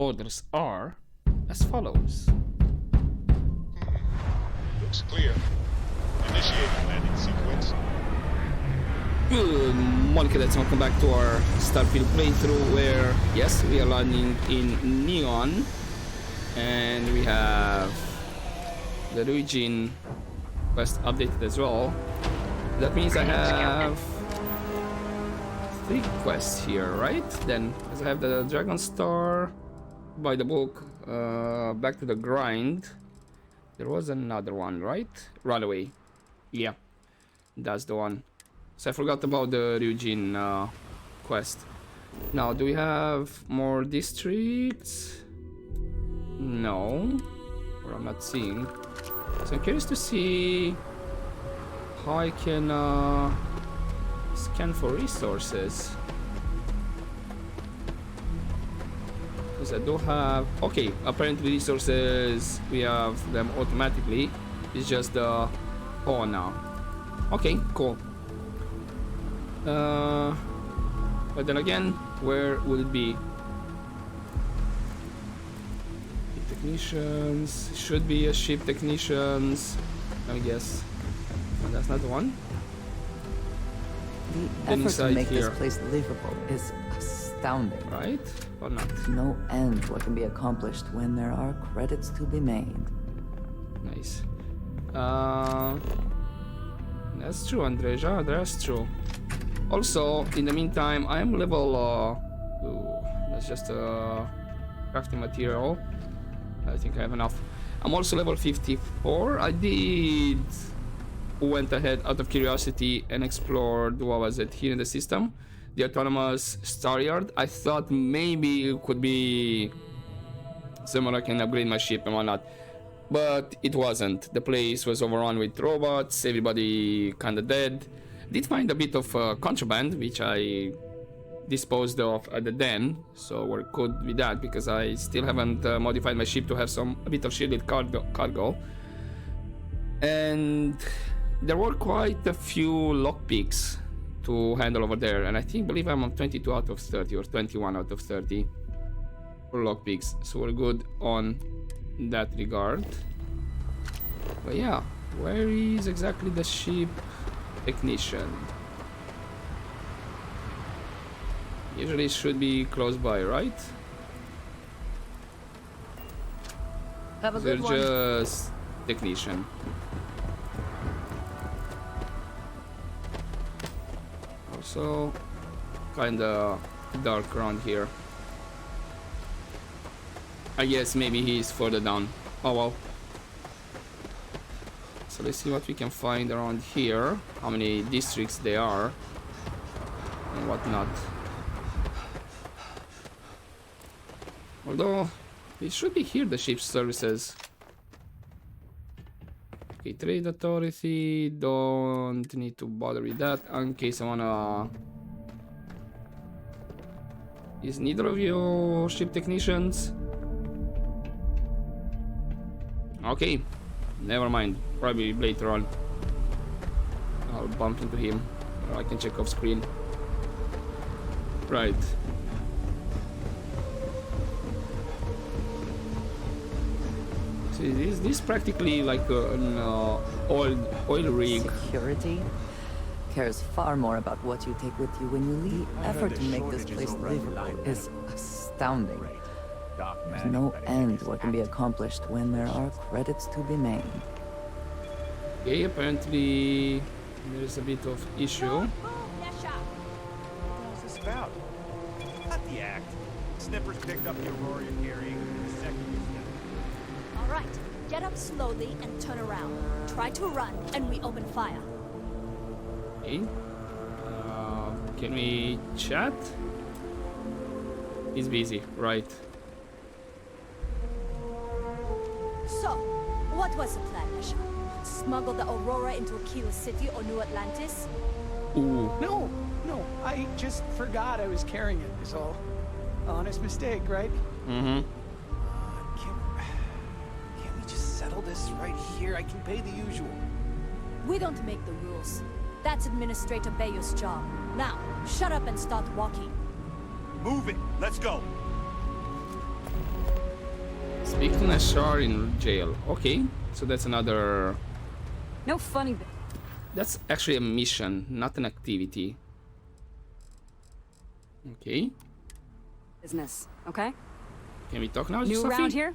orders are as follows. Looks clear. Initiate landing sequence. Good morning, cadets. Welcome back to our Starfield playthrough where, yes, we are landing in Neon. And we have the Origin quest updated as well. That means I have 3 quests here, right? Then, as I have the Dragon Star, by the book, back to the grind. There was another one, right? Runaway. Yeah, that's the one. So I forgot about the Ryujin quest. Now, do we have more districts? No, or I'm not seeing. So I'm curious to see how I can scan for resources. Because I do have... Okay, apparently resources, we have them automatically. It's just the... Oh, now. Okay, cool. But then again, where would it be? Technicians, should be a ship technicians, I guess. And that's not the one. The effort to make this place livable is astounding. Right? Or not? No end what can be accomplished when there are credits to be made. Nice. That's true, Andreja, that's true. Also, in the meantime, I am level... ooh, that's just a crafting material. I think I have enough. I'm also level 54. I went ahead out of curiosity and explored, what was it, here in the system? The autonomous star yard. I thought maybe it could be somewhere I can upgrade my ship and whatnot. But it wasn't. The place was overrun with robots, everybody kinda dead. Did find a bit of contraband, which I disposed of at the den, so we're good with that because I still haven't modified my ship to have a bit of shielded cargo. And there were quite a few lockpicks to handle over there, and I believe I'm on 22 out of 30 or 21 out of 30 for lockpicks, so we're good on that regard. But yeah, where is exactly the ship technician? Usually it should be close by, right? Have a good one. Just technician. Also, kinda dark around here. I guess maybe he's further down. Oh well. So let's see what we can find around here. How many districts there are and whatnot. Although, it should be here, the ship's services. Okay, trade authority, don't need to bother with that in case I wanna... Is neither of you ship technicians? Okay, never mind, probably later on. I'll bump into him, or I can check off screen. Right. Is this practically like an oil rig? Security cares far more about what you take with you when you leave. The effort to make this place livable is astounding. There's no end what can be accomplished when there are credits to be made. Okay, apparently there's a bit of issue. What's this about? Not the act. Snippers picked up the Aurora you're carrying the second you snip. Alright, get up slowly and turn around. Try to run and we open fire. Okay. Can we chat? He's busy, right. So, what was the plan, Nisha? Smuggle the Aurora into Aquila City or New Atlantis? Ooh. No, I just forgot I was carrying it, is all. Honest mistake, right? Mm-hmm. Can't we just settle this right here? I can pay the usual. We don't make the rules. That's Administrator Bayer's job. Now, shut up and start walking. Move it! Let's go! Speak to Nashar in jail. Okay, so that's another... No funny. That's actually a mission, not an activity. Okay. Business, okay? Can we talk now, New Sophie? around here?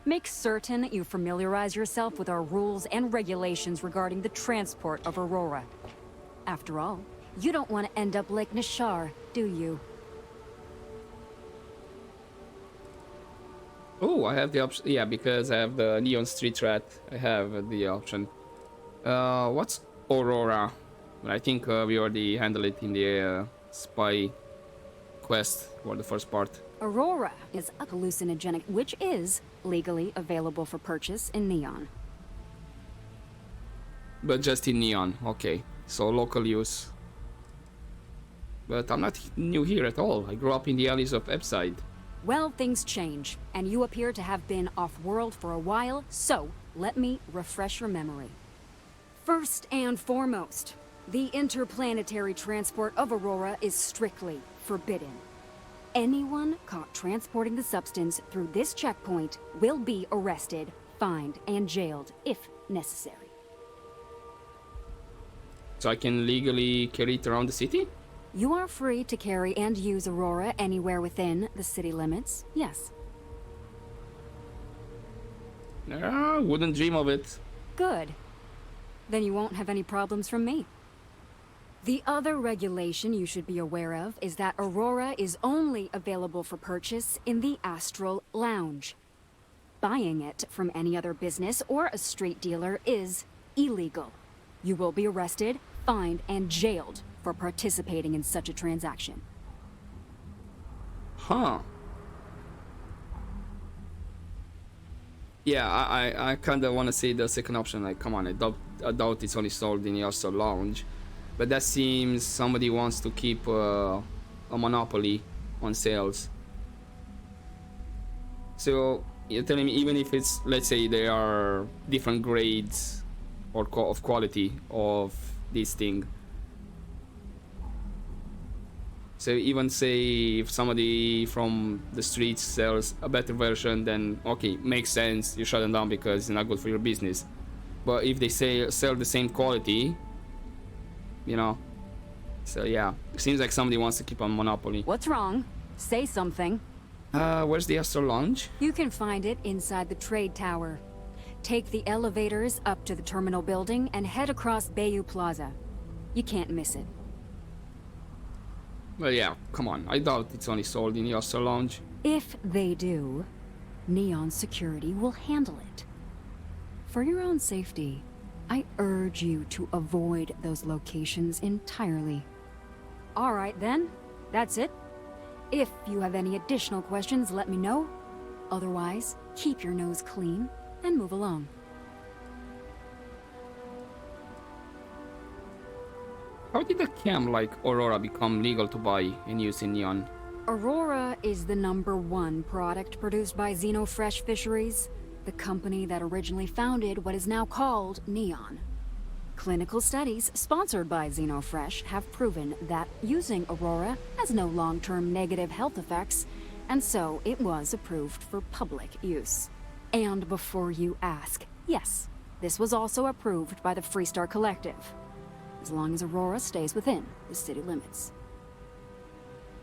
Make certain you familiarize yourself with our rules and regulations regarding the transport of Aurora. After all, you don't want to end up like Nashar, do you? Oh, I have the option. Yeah, because I have the Neon Street Rat. I have the option. What's Aurora? But I think we already handled it in the spy quest for the first part. Aurora is a hallucinogenic, which is legally available for purchase in Neon. But just in Neon, okay. So local use. But I'm not new here at all. I grew up in the alleys of Epside. Well, things change, and you appear to have been off-world for a while, so let me refresh your memory. First and foremost, the interplanetary transport of Aurora is strictly forbidden. Anyone caught transporting the substance through this checkpoint will be arrested, fined, and jailed if necessary. So I can legally carry it around the city? You are free to carry and use Aurora anywhere within the city limits, yes. Wouldn't dream of it. Good. Then you won't have any problems from me. The other regulation you should be aware of is that Aurora is only available for purchase in the Astral Lounge. Buying it from any other business or a street dealer is illegal. You will be arrested, fined, and jailed for participating in such a transaction. Huh. Yeah, I kind of want to say the second option. Like, come on, I doubt it's only sold in the Astral Lounge. But that seems somebody wants to keep a monopoly on sales. So you're telling me even if it's, let's say, there are different grades or of quality of this thing. So even say if somebody from the streets sells a better version, then okay, makes sense, you shut them down because it's not good for your business. But if they sell the same quality, you know, so yeah, it seems like somebody wants to keep a monopoly. What's wrong? Say something. Where's the Astral Lounge? You can find it inside the trade tower. Take the elevators up to the terminal building and head across Bayou Plaza. You can't miss it. Well, yeah, come on. I doubt it's only sold in the Astral Lounge. If they do, Neon Security will handle it. For your own safety, I urge you to avoid those locations entirely. All right then, that's it. If you have any additional questions, let me know. Otherwise, keep your nose clean and move along. How did a cam like Aurora become legal to buy and use in Neon? Aurora is the #1 product produced by Xenofresh Fisheries, the company that originally founded what is now called Neon. Clinical studies sponsored by Xenofresh have proven that using Aurora has no long-term negative health effects, and so it was approved for public use. And before you ask, yes, this was also approved by the Freestar Collective, as long as Aurora stays within the city limits.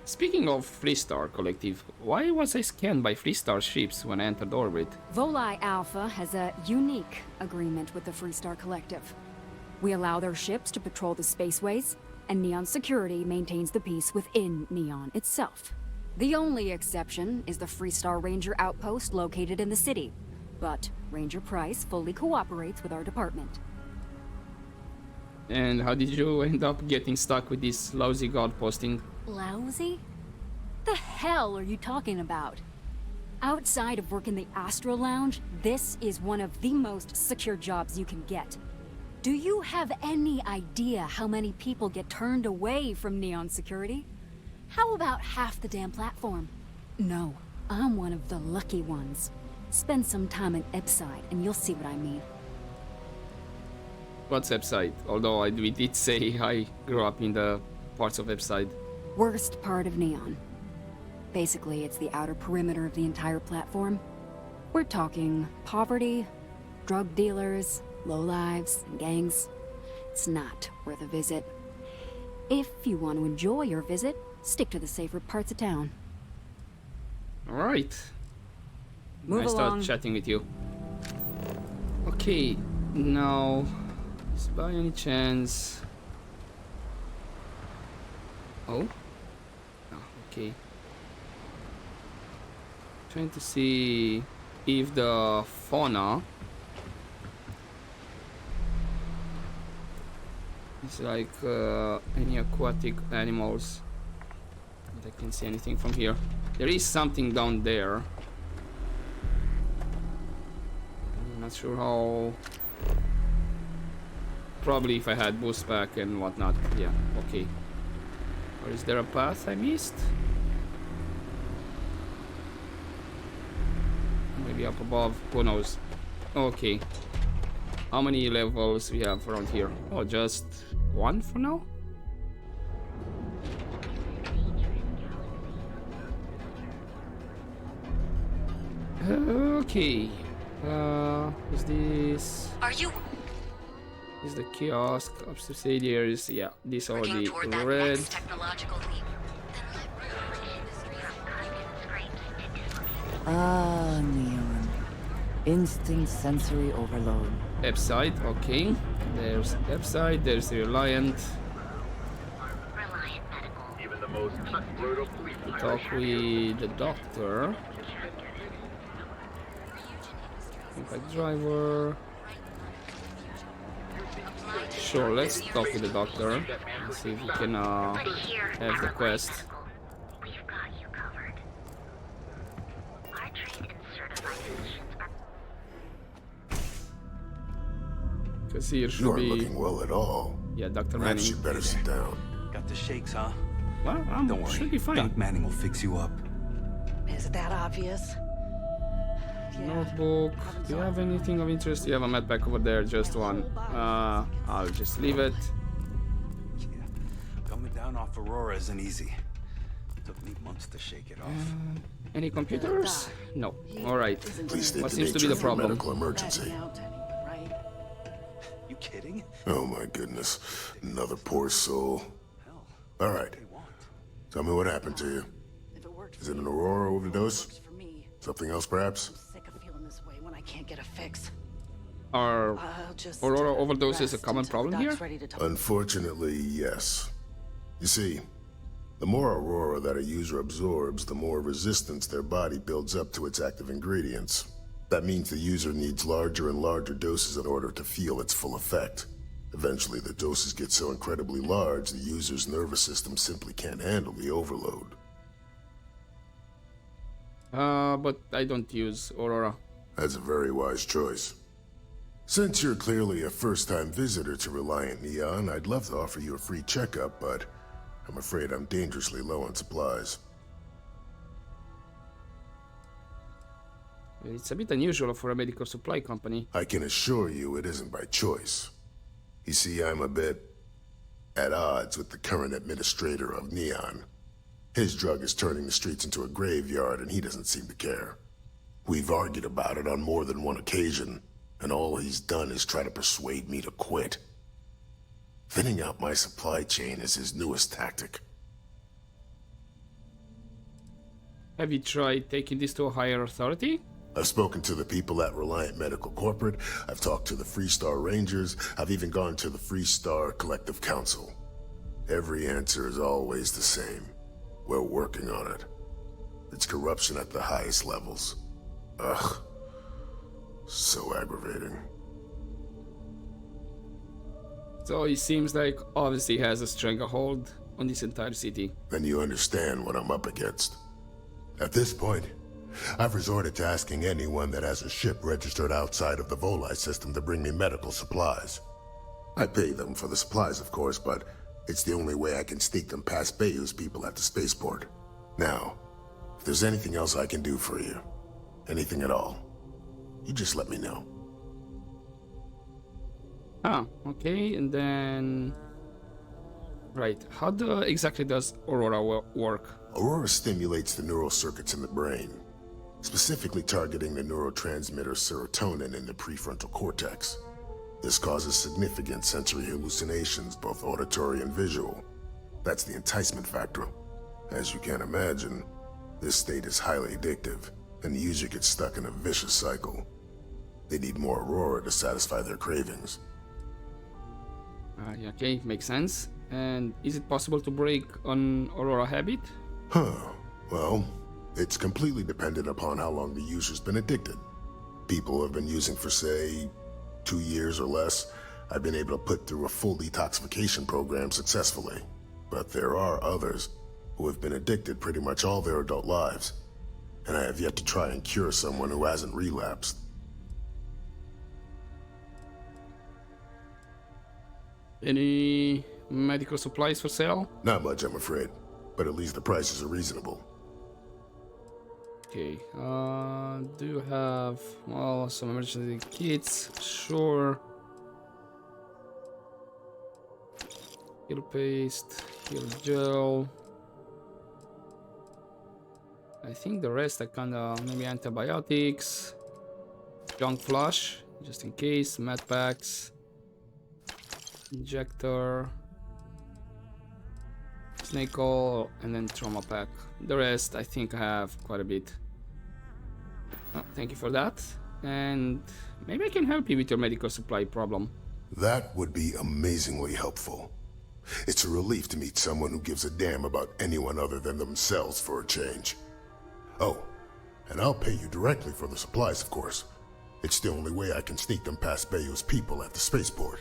Speaking of Freestar Collective, why was I scanned by Freestar ships when I entered orbit? Volii Alpha has a unique agreement with the Freestar Collective. We allow their ships to patrol the spaceways, and Neon Security maintains the peace within Neon itself. The only exception is the Freestar Ranger outpost located in the city, but Ranger Price fully cooperates with our department. And how did you end up getting stuck with this lousy guard posting? Lousy? The hell are you talking about? Outside of work in the Astral Lounge, this is one of the most secure jobs you can get. Do you have any idea how many people get turned away from Neon Security? How about half the damn platform? No, I'm one of the lucky ones. Spend some time in Epside and you'll see what I mean. What's Epside? Although we did say I grew up in the parts of Epside. Worst part of Neon. Basically, it's the outer perimeter of the entire platform. We're talking poverty, drug dealers, lowlives, and gangs. It's not worth a visit. If you want to enjoy your visit, stick to the safer parts of town. Alright. Move I start along. chatting with you. Okay, now, is by any chance... Oh? Oh, okay. Trying to see if the fauna is like any aquatic animals. But I can't see anything from here. There is something down there. I'm not sure how. Probably if I had boost pack and whatnot. Yeah, okay. Or is there a path I missed? Maybe up above, who knows. Okay. How many levels we have around here? Oh, just one for now? Okay. Is this... Are you Is the kiosk, subsidiaries? Yeah, these are working the toward that red. next technological leap? Ah, Neon. Instant sensory overload. Website, okay. There's website, there's the Reliant. Talk with the doctor. Impact driver. Sure, let's talk with the doctor and see if we can have the quest. We've got you covered. Our trained and certified physicians are Because here You should aren't be... looking well at all. Yeah, Dr. Perhaps Manning. you better sit down. Got the shakes, huh? Well, Don't worry. should be fine. Doc Manning will fix you up. Is it that obvious? Notebook. Do you have anything of interest? You have a med pack over there, just one. I'll just leave it. Yeah. Coming down off Aurora isn't easy. Took me months to shake it off. Any computers? No. Alright. Please state What the seems to be nature the of your problem? medical emergency. Right? You kidding? Oh my goodness. Another poor soul. Hell, All right. they want. Tell me what happened to you. If it worked Is it an Aurora overdose? for me, Something else, perhaps? I'm sick of feeling this way when I can't get a fix. Are I'll just Aurora overdoses a rest common until problem the here? doc's ready to talk. Unfortunately, yes. You see, the more Aurora that a user absorbs, the more resistance their body builds up to its active ingredients. That means the user needs larger and larger doses in order to feel its full effect. Eventually, the doses get so incredibly large, the user's nervous system simply can't handle the overload. But I don't use Aurora. That's a very wise choice. Since you're clearly a first-time visitor to Reliant Neon, I'd love to offer you a free checkup, but I'm afraid I'm dangerously low on supplies. It's a bit unusual for a medical supply company. I can assure you it isn't by choice. You see, I'm a bit at odds with the current administrator of Neon. His drug is turning the streets into a graveyard, and he doesn't seem to care. We've argued about it on more than one occasion, and all he's done is try to persuade me to quit. Thinning out my supply chain is his newest tactic. Have you tried taking this to a higher authority? I've spoken to the people at Reliant Medical Corporate, I've talked to the Freestar Rangers, I've even gone to the Freestar Collective Council. Every answer is always the same. We're working on it. It's corruption at the highest levels. Ugh. So aggravating. So it seems like obviously has a stranglehold on this entire city. Then you understand what I'm up against. At this point, I've resorted to asking anyone that has a ship registered outside of the Volii system to bring me medical supplies. I pay them for the supplies, of course, but it's the only way I can sneak them past Bayou's people at the spaceport. Now, if there's anything else I can do for you, anything at all, you just let me know. Ah, okay, and then... Right, how exactly does Aurora work? Aurora stimulates the neural circuits in the brain, specifically targeting the neurotransmitter serotonin in the prefrontal cortex. This causes significant sensory hallucinations, both auditory and visual. That's the enticement factor. As you can imagine, this state is highly addictive, and the user gets stuck in a vicious cycle. They need more Aurora to satisfy their cravings. Yeah, okay, makes sense. And is it possible to break an Aurora habit? Well, it's completely dependent upon how long the user's been addicted. People who have been using for, say, 2 years or less, I've been able to put through a full detoxification program successfully. But there are others who have been addicted pretty much all their adult lives, and I have yet to try and cure someone who hasn't relapsed. Any medical supplies for sale? Not much, I'm afraid, but at least the prices are reasonable. Okay, do you have, well, some emergency kits? Sure. Heal paste, heal gel. I think the rest are kinda maybe antibiotics. Junk flush, just in case, med packs. Injector. Snake oil, and then trauma pack. The rest, I think I have quite a bit. Oh, thank you for that. And maybe I can help you with your medical supply problem. That would be amazingly helpful. It's a relief to meet someone who gives a damn about anyone other than themselves for a change. Oh, and I'll pay you directly for the supplies, of course. It's the only way I can sneak them past Bayou's people at the spaceport.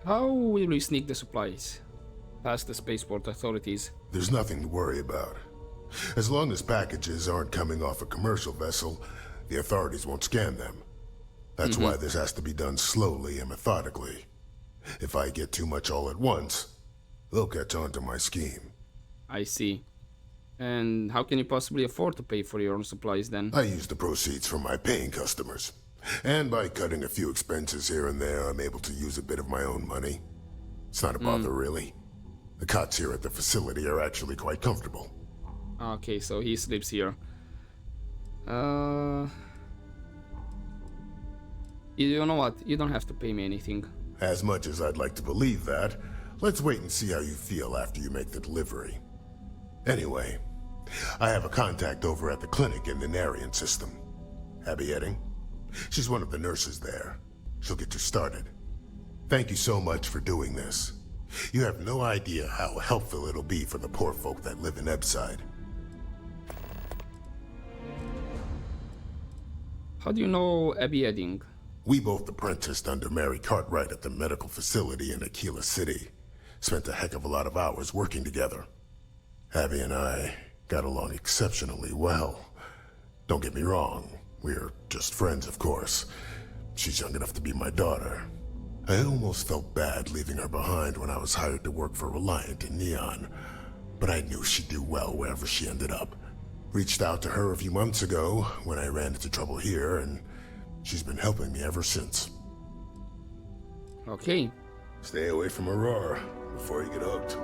How will we sneak the supplies past the spaceport authorities? There's nothing to worry about. As long as packages aren't coming off a commercial vessel, the authorities won't scan them. That's why this has to be done slowly and methodically. If I get too much all at once, they'll catch on to my scheme. I see. And how can you possibly afford to pay for your own supplies then? I use the proceeds from my paying customers. And by cutting a few expenses here and there, I'm able to use a bit of my own money. It's not a bother, really. The cots here at the facility are actually quite comfortable. Okay, so he sleeps here. You know what? You don't have to pay me anything. As much as I'd like to believe that, let's wait and see how you feel after you make the delivery. Anyway, I have a contact over at the clinic in the Narian system. Abby Edding. She's one of the nurses there. She'll get you started. Thank you so much for doing this. You have no idea how helpful it'll be for the poor folk that live in Ebside. How do you know Abby Edding? We both apprenticed under Mary Cartwright at the medical facility in Aquila City. Spent a heck of a lot of hours working together. Abby and I got along exceptionally well. Don't get me wrong, we're just friends, of course. She's young enough to be my daughter. I almost felt bad leaving her behind when I was hired to work for Reliant in Neon, but I knew she'd do well wherever she ended up. Reached out to her a few months ago when I ran into trouble here, and she's been helping me ever since. Okay. Stay away from Aurora before you get hooked.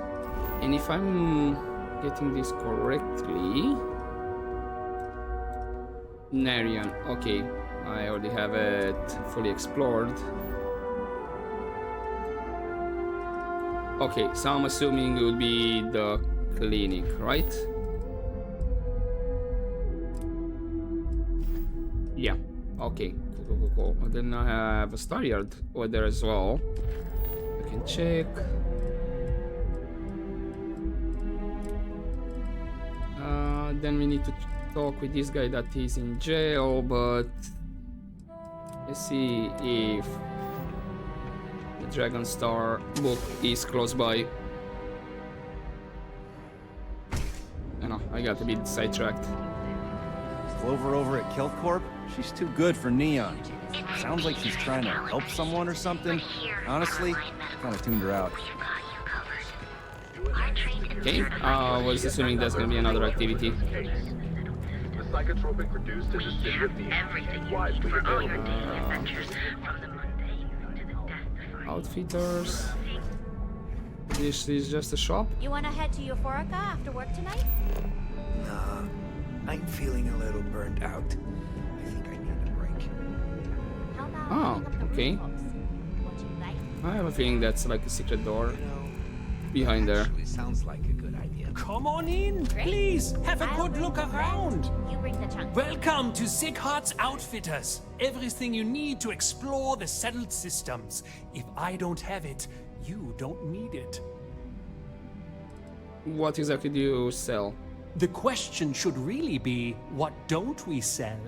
And if I'm getting this correctly... Narian, okay. I already have it fully explored. Okay, so I'm assuming it would be the clinic, right? Yeah, okay. Cool. And then I have a Starfield over there as well. I can check. Then we need to talk with this guy that is in jail, but let's see if the Dragon Star book is close by. I know, I got a bit sidetracked. Clover over at Kill Corp? She's too good for Neon. Sounds like she's trying to help someone or something. Honestly, kind of tuned her out. Okay, I was assuming there's gonna be another activity. The psychotropic produced in the city of Neon is widely available. Outfitters. This is just a shop. You wanna head to Euphorica after work tonight? Nah, I'm feeling a little burnt out. I think I need a break. How about Oh, hitting up the okay. rooftops? What you like? I have a feeling that's like a secret door behind there. Actually, sounds like a good idea. Come on in, Great. please. Have a I'll good bring look the around. rent. You bring the chunk. Welcome to Sighardt's Outfitters. Everything you need to explore the settled systems. If I don't have it, you don't need it. What exactly do you sell? The question should really be, what don't we sell?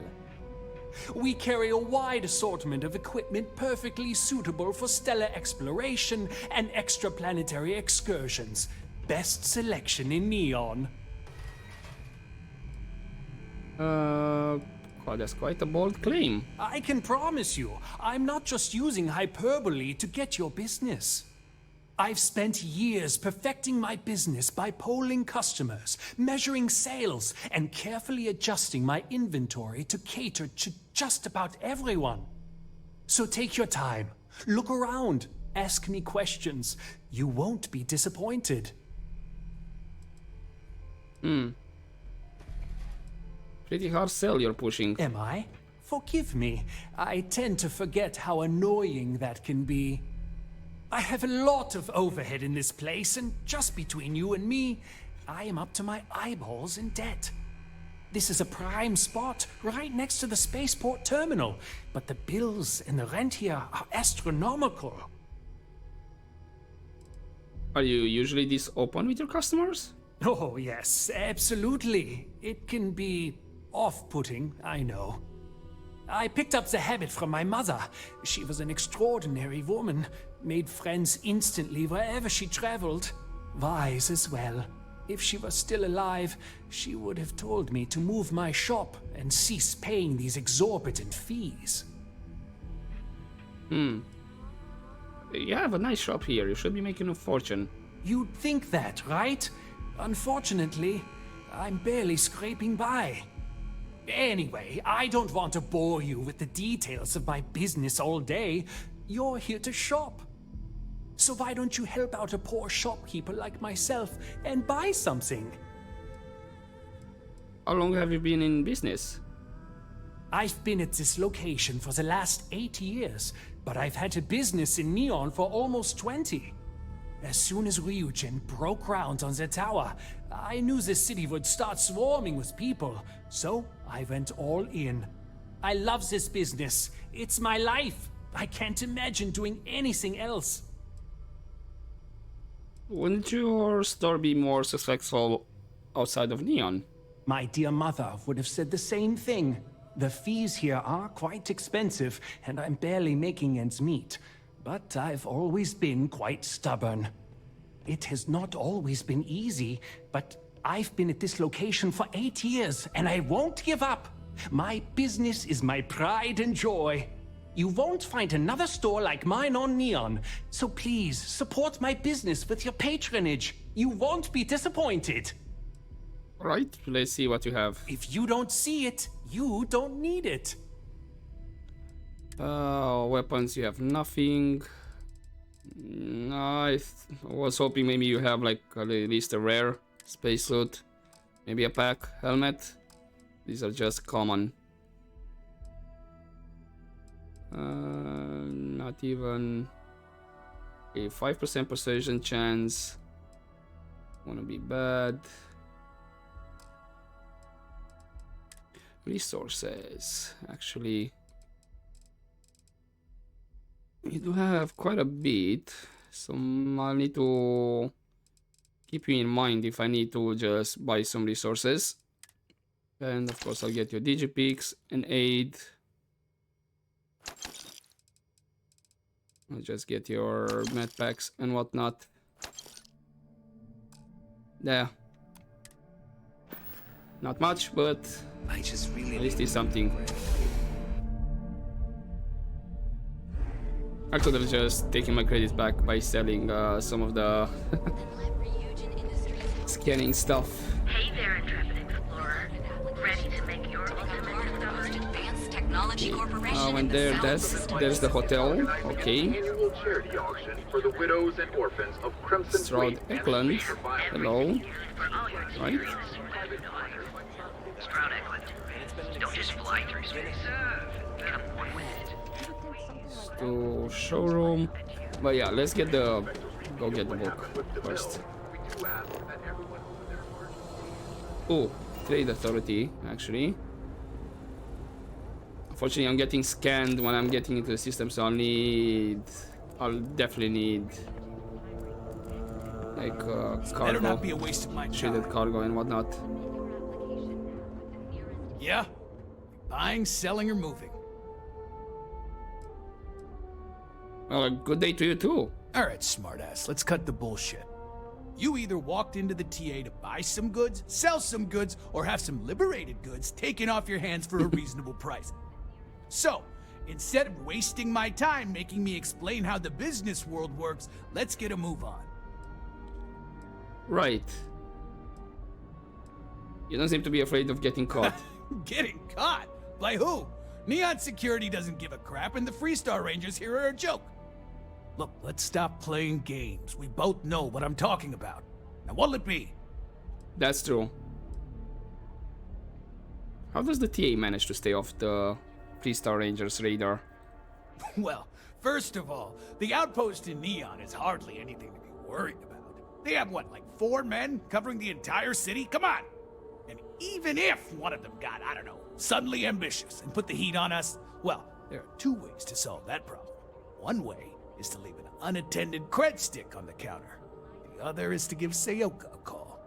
We carry a wide assortment of equipment perfectly suitable for stellar exploration and extraplanetary excursions. Best selection in Neon. Well, that's quite a bold claim. I can promise you, I'm not just using hyperbole to get your business. I've spent years perfecting my business by polling customers, measuring sales, and carefully adjusting my inventory to cater to just about everyone. So take your time, look around, ask me questions. You won't be disappointed. Pretty hard sell you're pushing. Am I? Forgive me. I tend to forget how annoying that can be. I have a lot of overhead in this place, and just between you and me, I am up to my eyeballs in debt. This is a prime spot, right next to the spaceport terminal, but the bills and the rent here are astronomical. Are you usually this open with your customers? Oh, yes, absolutely. It can be off-putting, I know. I picked up the habit from my mother. She was an extraordinary woman, made friends instantly wherever she traveled. Wise as well. If she was still alive, she would have told me to move my shop and cease paying these exorbitant fees. You have a nice shop here. You should be making a fortune. You'd think that, right? Unfortunately, I'm barely scraping by. Anyway, I don't want to bore you with the details of my business all day. You're here to shop. So why don't you help out a poor shopkeeper like myself and buy something? How long have you been in business? I've been at this location for the last 8 years, but I've had a business in Neon for almost 20. As soon as Ryujin broke ground on the tower, I knew the city would start swarming with people, so I went all in. I love this business. It's my life. I can't imagine doing anything else. Wouldn't your store be more successful outside of Neon? My dear mother would have said the same thing. The fees here are quite expensive, and I'm barely making ends meet. But I've always been quite stubborn. It has not always been easy, but I've been at this location for 8 years, and I won't give up. My business is my pride and joy. You won't find another store like mine on Neon, so please support my business with your patronage. You won't be disappointed. Right, let's see what you have. If you don't see it, you don't need it. Weapons, you have nothing. I was hoping maybe you have like at least a rare spacesuit, maybe a pack, helmet. These are just common. Not even a 5% precision chance. Wanna be bad. Resources, actually. You do have quite a bit, so I'll need to keep you in mind if I need to just buy some resources. And of course I'll get your digipicks and aid. I'll just get your med packs and whatnot. There. Not much, but I just really at least it's something. I could have just taken my credits back by selling some of the scanning stuff. Hey there, intrepid explorer. Ready to make your ultimate discovery? And there's the hotel. Okay. charity auction for the widows and orphans of Crimson Stroud Fleet and Eklund. Fisher Fire. Hello. Right? Stroud Eklund. Don't just fly through space. Come one with it. To showroom. But yeah, let's get the go get the book first. Oh, Trade Authority, actually. Unfortunately, I'm getting scanned when I'm getting into the system, so I'll definitely need like cargo, Better not be a waste of my time. shaded cargo and whatnot. Yeah? Buying, selling, or moving. Well, a good day to you too. Alright, smartass, let's cut the bullshit. You either walked into the TA to buy some goods, sell some goods, or have some liberated goods taken off your hands for a reasonable price. So, instead of wasting my time making me explain how the business world works, let's get a move on. Right. You don't seem to be afraid of getting caught. Getting caught? By who? Neon Security doesn't give a crap, and the Freestar Rangers here are a joke. Look, let's stop playing games. We both know what I'm talking about. Now, what'll it be? That's true. How does the TA manage to stay off the Freestar Rangers radar? Well, first of all, the outpost in Neon is hardly anything to be worried about. They have, what, like 4 men covering the entire city? Come on! And even if one of them got, I don't know, suddenly ambitious and put the heat on us, well, there are 2 ways to solve that problem. One way is to leave an unattended cred stick on the counter. The other is to give Sayoka a call.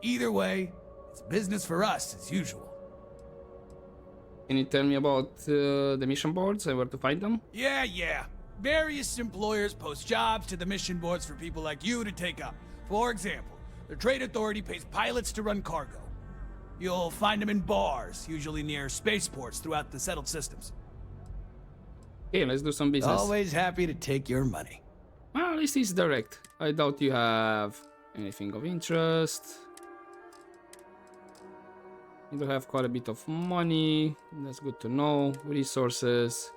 Either way, it's business for us as usual. Can you tell me about the mission boards and where to find them? Yeah. Various employers post jobs to the mission boards for people like you to take up. For example, the Trade Authority pays pilots to run cargo. You'll find them in bars, usually near spaceports throughout the settled systems. Okay, let's do some business. Always happy to take your money. Well, at least it's direct. I doubt you have anything of interest. You do have quite a bit of money. That's good to know. Resources.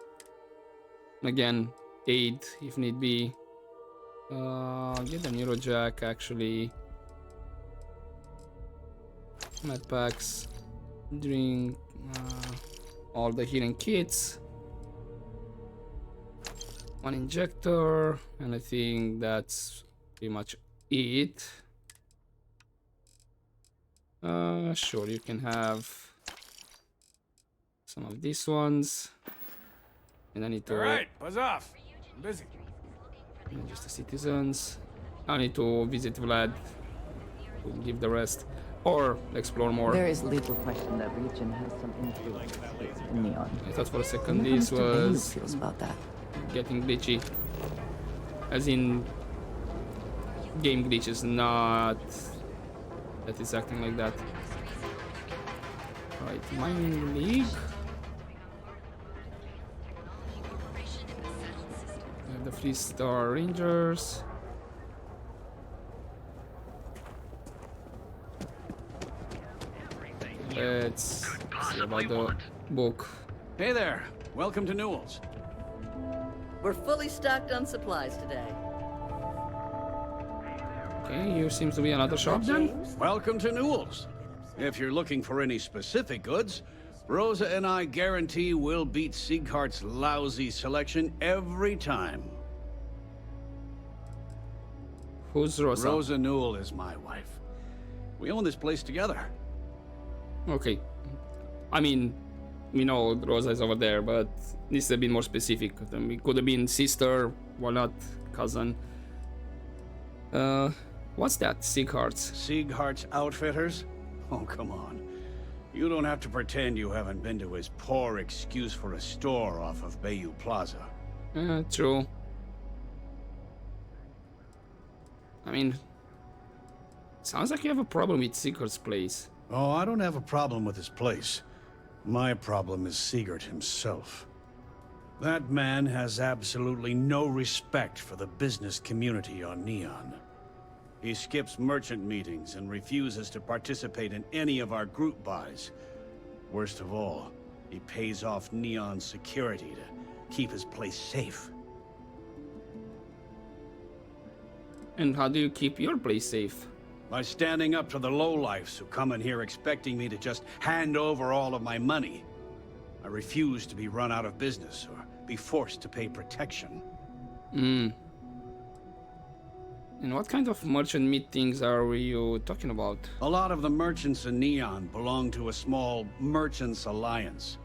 Again, aid if need be. Get the Neurojack actually. Med packs. Drink. All the healing kits. 1 injector, and I think that's pretty much it. Sure, you can have some of these ones. And I need to... Alright, buzz off. I'm busy. Just the citizens. I need to visit Vlad to give the rest. Or explore more. There is little question that region has some influence in Neon. I thought for a second Wonder how this Mr. Bailey was feels about that. getting glitchy. As in game glitches, not that it's acting like that. Right, Mining League. We have the Freestar Rangers. Let's see about the book. Hey there, welcome to Newell's. We're fully stocked on supplies today. Okay, here seems to be another shop then. Welcome to Newell's. If you're looking for any specific goods, Rosa and I guarantee we'll beat Sieghart's lousy selection every time. Who's Rosa? Rosa Newell is my wife. We own this place together. Okay. I mean, we know Rosa is over there, but needs to be more specific. It could have been sister, why not cousin? What's that? Sieghart's? Sieghart's Outfitters? Oh, come on. You don't have to pretend you haven't been to his poor excuse for a store off of Bayou Plaza. True. I mean, sounds like you have a problem with Sieghart's place. Oh, I don't have a problem with his place. My problem is Siegert himself. That man has absolutely no respect for the business community on Neon. He skips merchant meetings and refuses to participate in any of our group buys. Worst of all, he pays off Neon security to keep his place safe. And how do you keep your place safe? By standing up to the lowlifes who come in here expecting me to just hand over all of my money. I refuse to be run out of business or be forced to pay protection. And what kind of merchant meetings are you talking about? A lot of the merchants in Neon belong to a small merchants alliance.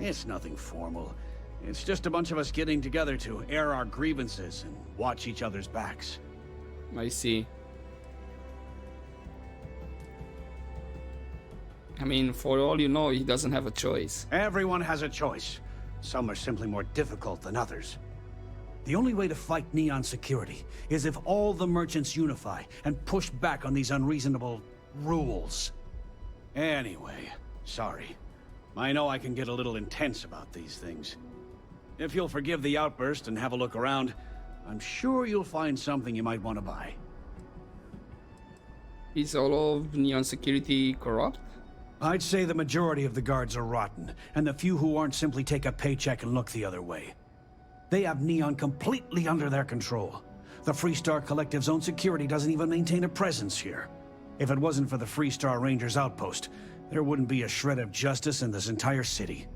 It's nothing formal. It's just a bunch of us getting together to air our grievances and watch each other's backs. I see. I mean, for all you know, he doesn't have a choice. Everyone has a choice. Some are simply more difficult than others. The only way to fight Neon security is if all the merchants unify and push back on these unreasonable rules. Anyway, sorry. I know I can get a little intense about these things. If you'll forgive the outburst and have a look around, I'm sure you'll find something you might want to buy. Is all of Neon security corrupt? I'd say the majority of the guards are rotten, and the few who aren't simply take a paycheck and look the other way. They have Neon completely under their control. The Freestar Collective's own security doesn't even maintain a presence here. If it wasn't for the Freestar Rangers outpost, there wouldn't be a shred of justice in this entire city.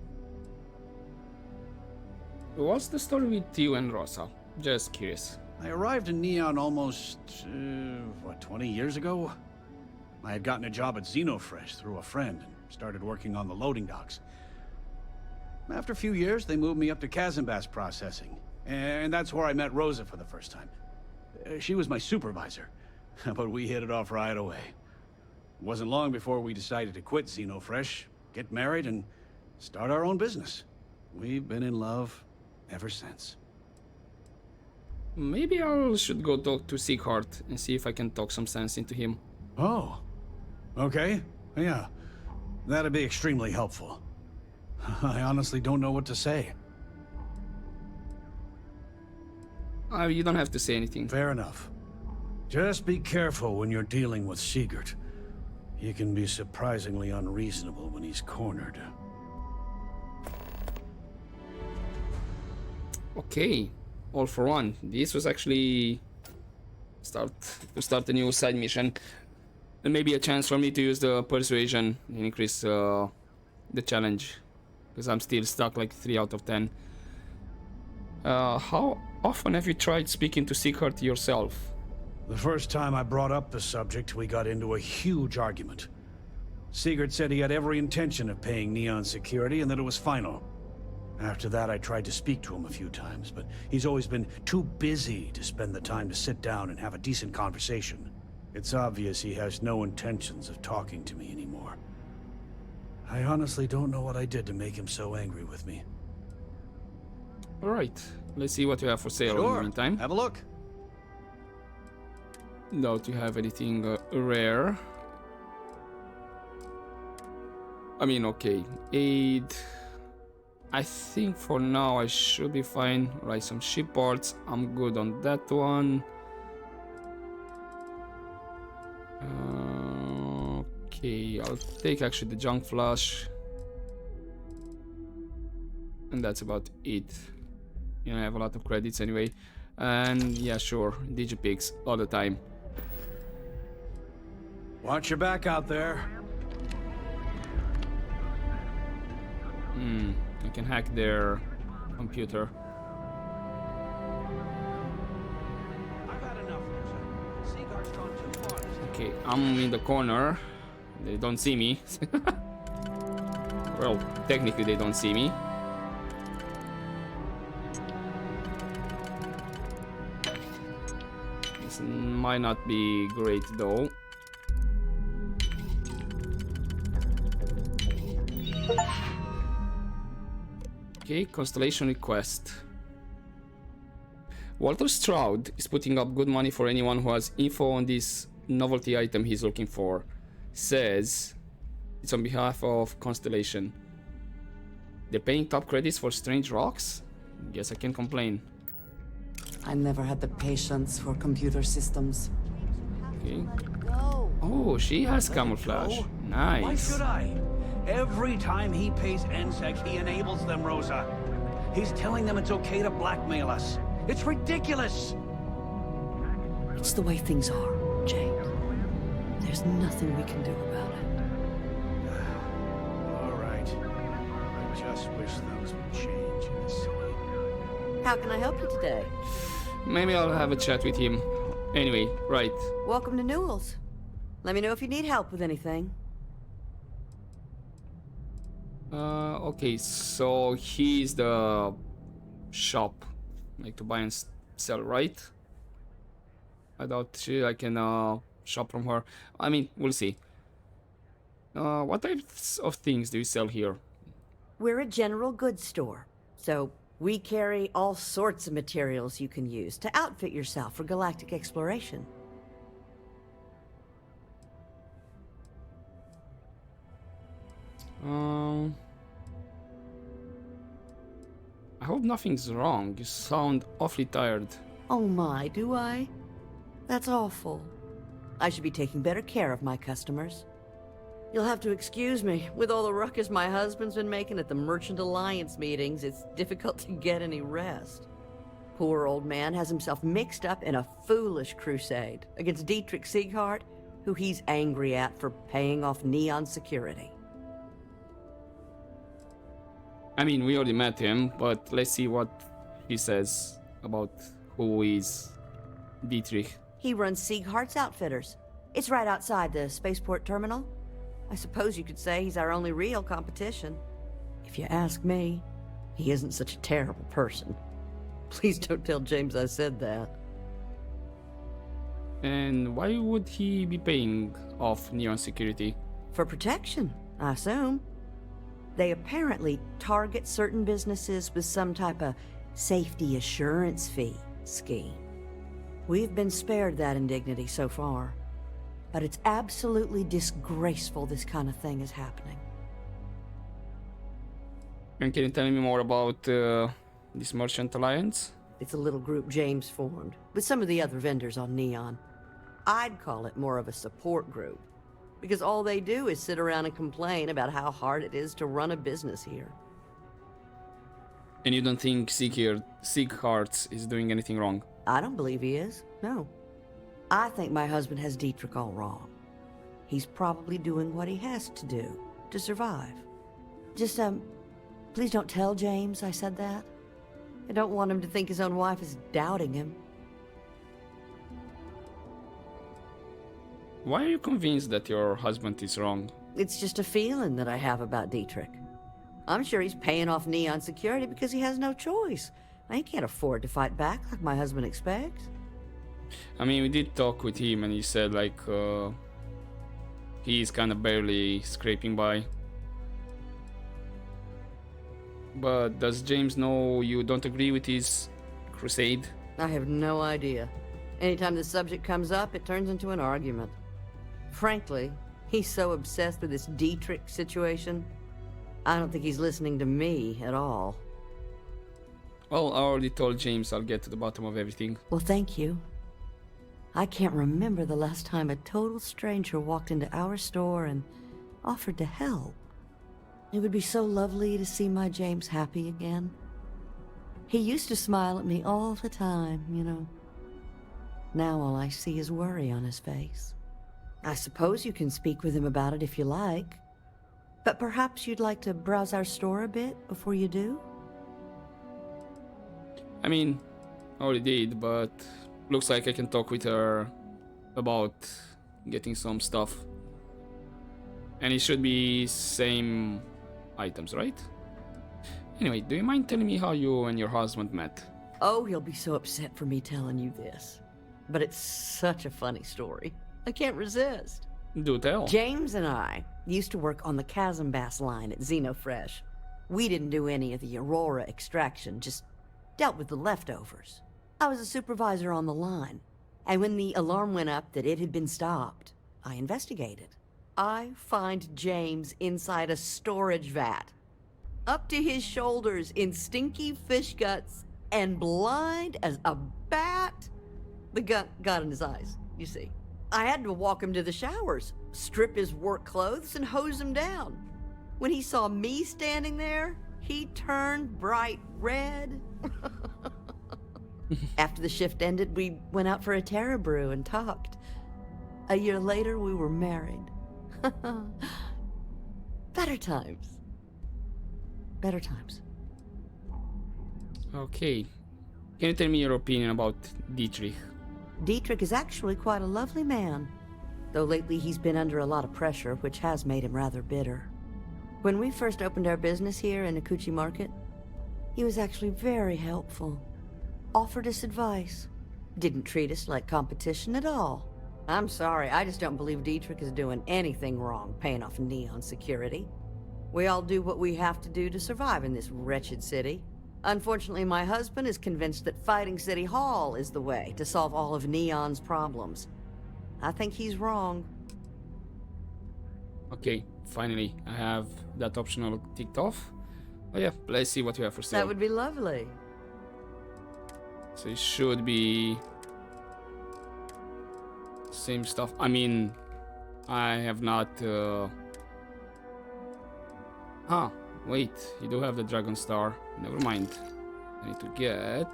What's the story with you and Rosa? Just curious. I arrived in Neon almost, 20 years ago? I had gotten a job at Xenofresh through a friend and started working on the loading docks. After a few years, they moved me up to Kazanbass processing, and that's where I met Rosa for the first time. She was my supervisor, but we hit it off right away. It wasn't long before we decided to quit Xenofresh, get married, and start our own business. We've been in love ever since. Maybe I should go talk to Sieghart and see if I can talk some sense into him. Oh, okay. Yeah, that'd be extremely helpful. I honestly don't know what to say. You don't have to say anything. Fair enough. Just be careful when you're dealing with Sieghart. He can be surprisingly unreasonable when he's cornered. Okay, all for one. This was actually to start a new side mission. And maybe a chance for me to use the persuasion and increase the challenge. Because I'm still stuck like 3 out of 10. How often have you tried speaking to Sieghart yourself? The first time I brought up the subject, we got into a huge argument. Sieghart said he had every intention of paying Neon security and that it was final. After that, I tried to speak to him a few times, but he's always been too busy to spend the time to sit down and have a decent conversation. It's obvious he has no intentions of talking to me anymore. I honestly don't know what I did to make him so angry with me. Alright, let's see what you have for sale in the meantime. Have a look. Don't you have anything rare? I mean, okay. Aid. I think for now I should be fine. Right, some ship parts. I'm good on that one. Okay, I'll take actually the junk flash. And that's about it. You know, I have a lot of credits anyway. And yeah, sure, Digipics all the time. Watch your back out there. I can hack their computer. Okay, I'm in the corner. They don't see me. Well, technically they don't see me. This might not be great though. Okay, Constellation request. Walter Stroud is putting up good money for anyone who has info on this novelty item he's looking for. Says it's on behalf of Constellation. They're paying top credits for strange rocks? Guess I can't complain. I never had the patience for computer systems. Okay. Oh, she has camouflage. Nice. Why should I? Every time he pays NSEC, he enables them, Rosa. He's telling them it's okay to blackmail us. It's ridiculous. It's the way things are, James. There's nothing we can do about it. All right. I just wish things would change in this city. How can I help you today? Maybe I'll have a chat with him. Anyway, right. Welcome to Newell's. Let me know if you need help with anything. Okay, so he's the shop, like to buy and sell, right? I doubt I can shop from her. I mean, we'll see. What types of things do you sell here? We're a general goods store, so we carry all sorts of materials you can use to outfit yourself for galactic exploration. I hope nothing's wrong. You sound awfully tired. Oh my, do I? That's awful. I should be taking better care of my customers. You'll have to excuse me. With all the ruckus my husband's been making at the Merchant Alliance meetings, it's difficult to get any rest. Poor old man has himself mixed up in a foolish crusade against Dietrich Sieghart, who he's angry at for paying off Neon security. I mean, we already met him, but let's see what he says about who is Dietrich. He runs Sieghart's Outfitters. It's right outside the spaceport terminal. I suppose you could say he's our only real competition. If you ask me, he isn't such a terrible person. Please don't tell James I said that. And why would he be paying off Neon security? For protection, I assume. They apparently target certain businesses with some type of safety assurance fee scheme. We've been spared that indignity so far, but it's absolutely disgraceful this kind of thing is happening. And can you tell me more about this Merchant Alliance? It's a little group James formed with some of the other vendors on Neon. I'd call it more of a support group, because all they do is sit around and complain about how hard it is to run a business here. And you don't think Sieghart is doing anything wrong? I don't believe he is, no. I think my husband has Dietrich all wrong. He's probably doing what he has to do to survive. Just, please don't tell James I said that. I don't want him to think his own wife is doubting him. Why are you convinced that your husband is wrong? It's just a feeling that I have about Dietrich. I'm sure he's paying off Neon security because he has no choice. I can't afford to fight back like my husband expects. I mean, we did talk with him and he said like he's kind of barely scraping by. But does James know you don't agree with his crusade? I have no idea. Anytime the subject comes up, it turns into an argument. Frankly, he's so obsessed with this Dietrich situation, I don't think he's listening to me at all. Well, I already told James I'll get to the bottom of everything. Well, thank you. I can't remember the last time a total stranger walked into our store and offered to help. It would be so lovely to see my James happy again. He used to smile at me all the time, you know. Now all I see is worry on his face. I suppose you can speak with him about it if you like. But perhaps you'd like to browse our store a bit before you do? I mean, I already did, but looks like I can talk with her about getting some stuff. And it should be same items, right? Anyway, do you mind telling me how you and your husband met? Oh, he'll be so upset for me telling you this. But it's such a funny story. I can't resist. Do tell. James and I used to work on the Chasm Bass line at Xenofresh. We didn't do any of the Aurora extraction, just dealt with the leftovers. I was a supervisor on the line, and when the alarm went up that it had been stopped, I investigated. I find James inside a storage vat, up to his shoulders in stinky fish guts and blind as a bat. The gut got in his eyes, you see. I had to walk him to the showers, strip his work clothes, and hose him down. When he saw me standing there, he turned bright red. After the shift ended, we went out for a Terra brew and talked. A year later, we were married. Better times. Better times. Okay. Can you tell me your opinion about Dietrich? Dietrich is actually quite a lovely man, though lately he's been under a lot of pressure, which has made him rather bitter. When we first opened our business here in Akuchi Market, he was actually very helpful. Offered us advice. Didn't treat us like competition at all. I'm sorry, I just don't believe Dietrich is doing anything wrong paying off Neon security. We all do what we have to do to survive in this wretched city. Unfortunately, my husband is convinced that fighting City Hall is the way to solve all of Neon's problems. I think he's wrong. Okay, finally, I have that optional ticked off. Oh yeah, let's see what we have for sale. That would be lovely. So it should be same stuff. I mean, I have not. Wait, you do have the Dragon Star. Never mind. I need to get.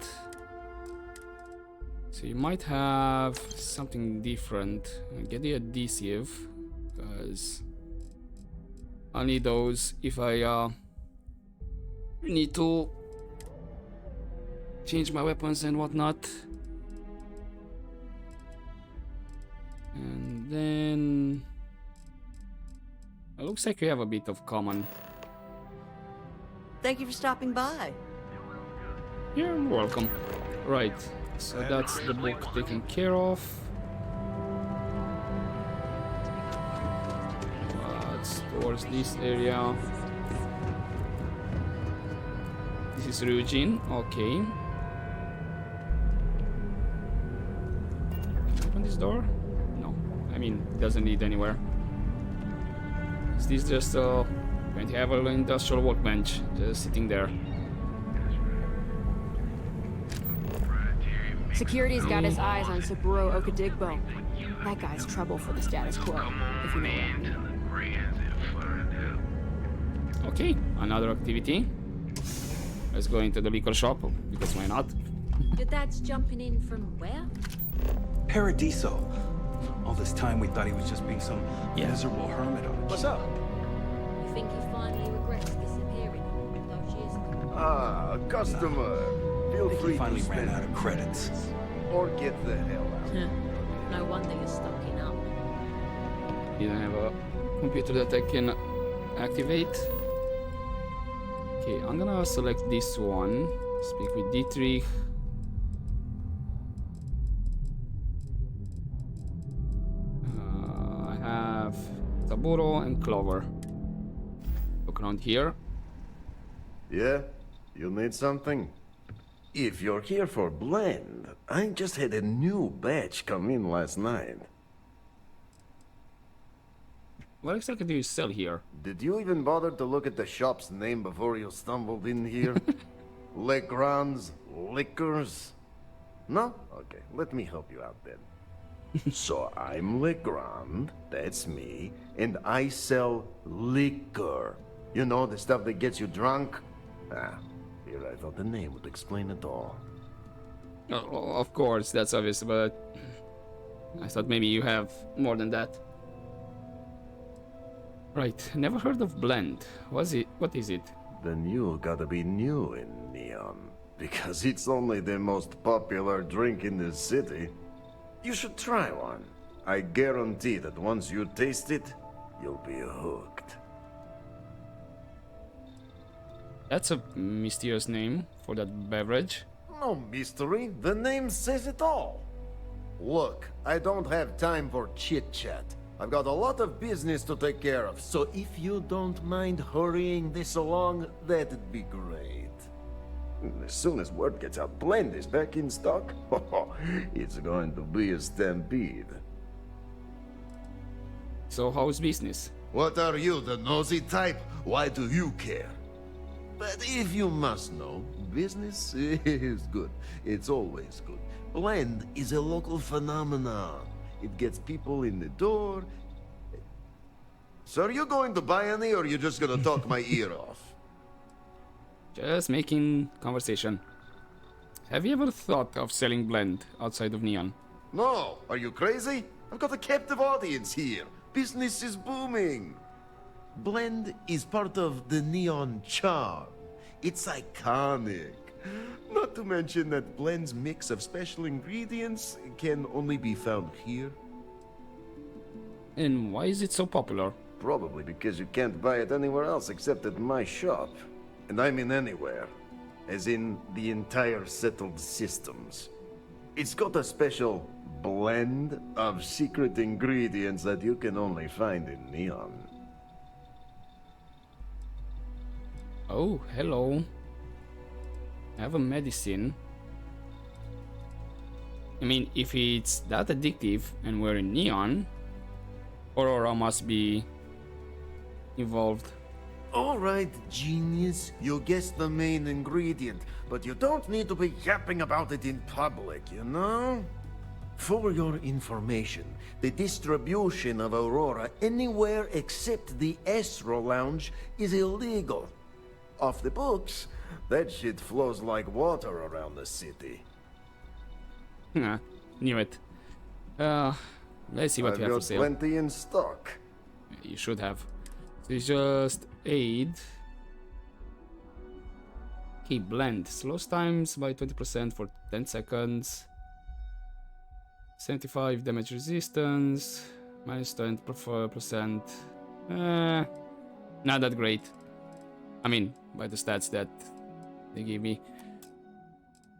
So you might have something different. Get the adhesive, because I'll need those if I need to change my weapons and whatnot. And then it looks like we have a bit of common. Thank you for stopping by. You're welcome. Right, so that's the book taken care of. What's towards this area? This is Ryujin, okay. Can I open this door? No, I mean, it doesn't lead anywhere. Is this just a going to have an industrial workbench just sitting there? Security's got his eyes on Saburo Okadigbo. That guy's trouble for the status quo, if you know what I mean. Okay, another activity. Let's go into the liquor shop, because why not? Your dad's jumping in from where? Paradiso. All this time we thought he was just being some miserable hermit on a What's up? You think he finally regrets disappearing all those years ago? Ah, customer. Feel free He finally to ran spend out of credits. or get the hell out. No wonder you're stocking up. You don't have a computer that I can activate. Okay, I'm gonna select this one. Speak with Dietrich. I have Saburo and Clover. Look around here. Yeah? You need something? If you're here for blend, I just had a new batch come in last night. What exactly do you sell here? Did you even bother to look at the shop's name before you stumbled in here? Legrand's Liquors? No? Okay, let me help you out then. So I'm Legrand, that's me, and I sell liquor. You know, the stuff that gets you drunk? Ah, here I thought the name would explain it all. Oh, of course, that's obvious, but I thought maybe you have more than that. Right, never heard of blend. What is it? Then you gotta be new in Neon, because it's only the most popular drink in the city. You should try one. I guarantee that once you taste it, you'll be hooked. That's a mysterious name for that beverage. No mystery, the name says it all. Look, I don't have time for chit-chat. I've got a lot of business to take care of, so if you don't mind hurrying this along, that'd be great. As soon as word gets out Blend is back in stock, it's going to be a stampede. So how's business? What are you, the nosy type? Why do you care? But if you must know, business is good. It's always good. Blend is a local phenomenon. It gets people in the door. So are you going to buy any, or are you just gonna talk my ear off? Just making conversation. Have you ever thought of selling Blend outside of Neon? No, are you crazy? I've got a captive audience here. Business is booming. Blend is part of the Neon charm. It's iconic. Not to mention that Blend's mix of special ingredients can only be found here. And why is it so popular? Probably because you can't buy it anywhere else except at my shop. And I mean anywhere. As in the entire settled systems. It's got a special blend of secret ingredients that you can only find in Neon. Oh, hello. I have a medicine. I mean, if it's that addictive and we're in Neon, Aurora must be involved. Alright, genius. You guessed the main ingredient, but you don't need to be yapping about it in public, you know? For your information, the distribution of Aurora anywhere except the Astro Lounge is illegal. Off the books, that shit flows like water around the city. Nah, knew it. Let's see what you have for sale. Plenty in stock. You should have. It's just aid. Okay, blend. Slows times by 20% for 10 seconds. 75 damage resistance. Minus 20%. Not that great. I mean, by the stats that they gave me.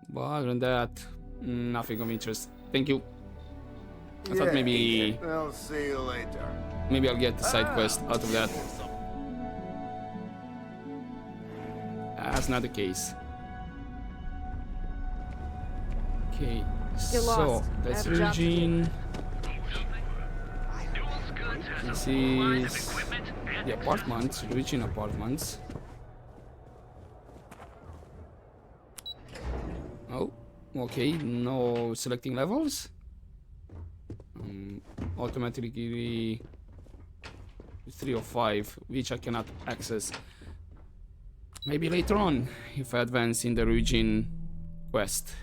But other than that, nothing of interest. Thank you. I thought maybe... I'll see you later. Maybe I'll get the side quest out of that. That's not the case. Okay, so that's Eugene. This is the apartments, Eugene apartments. Oh, okay, no selecting levels. Automatically 3 or 5, which I cannot access. Maybe later on, if I advance in the Eugene quest.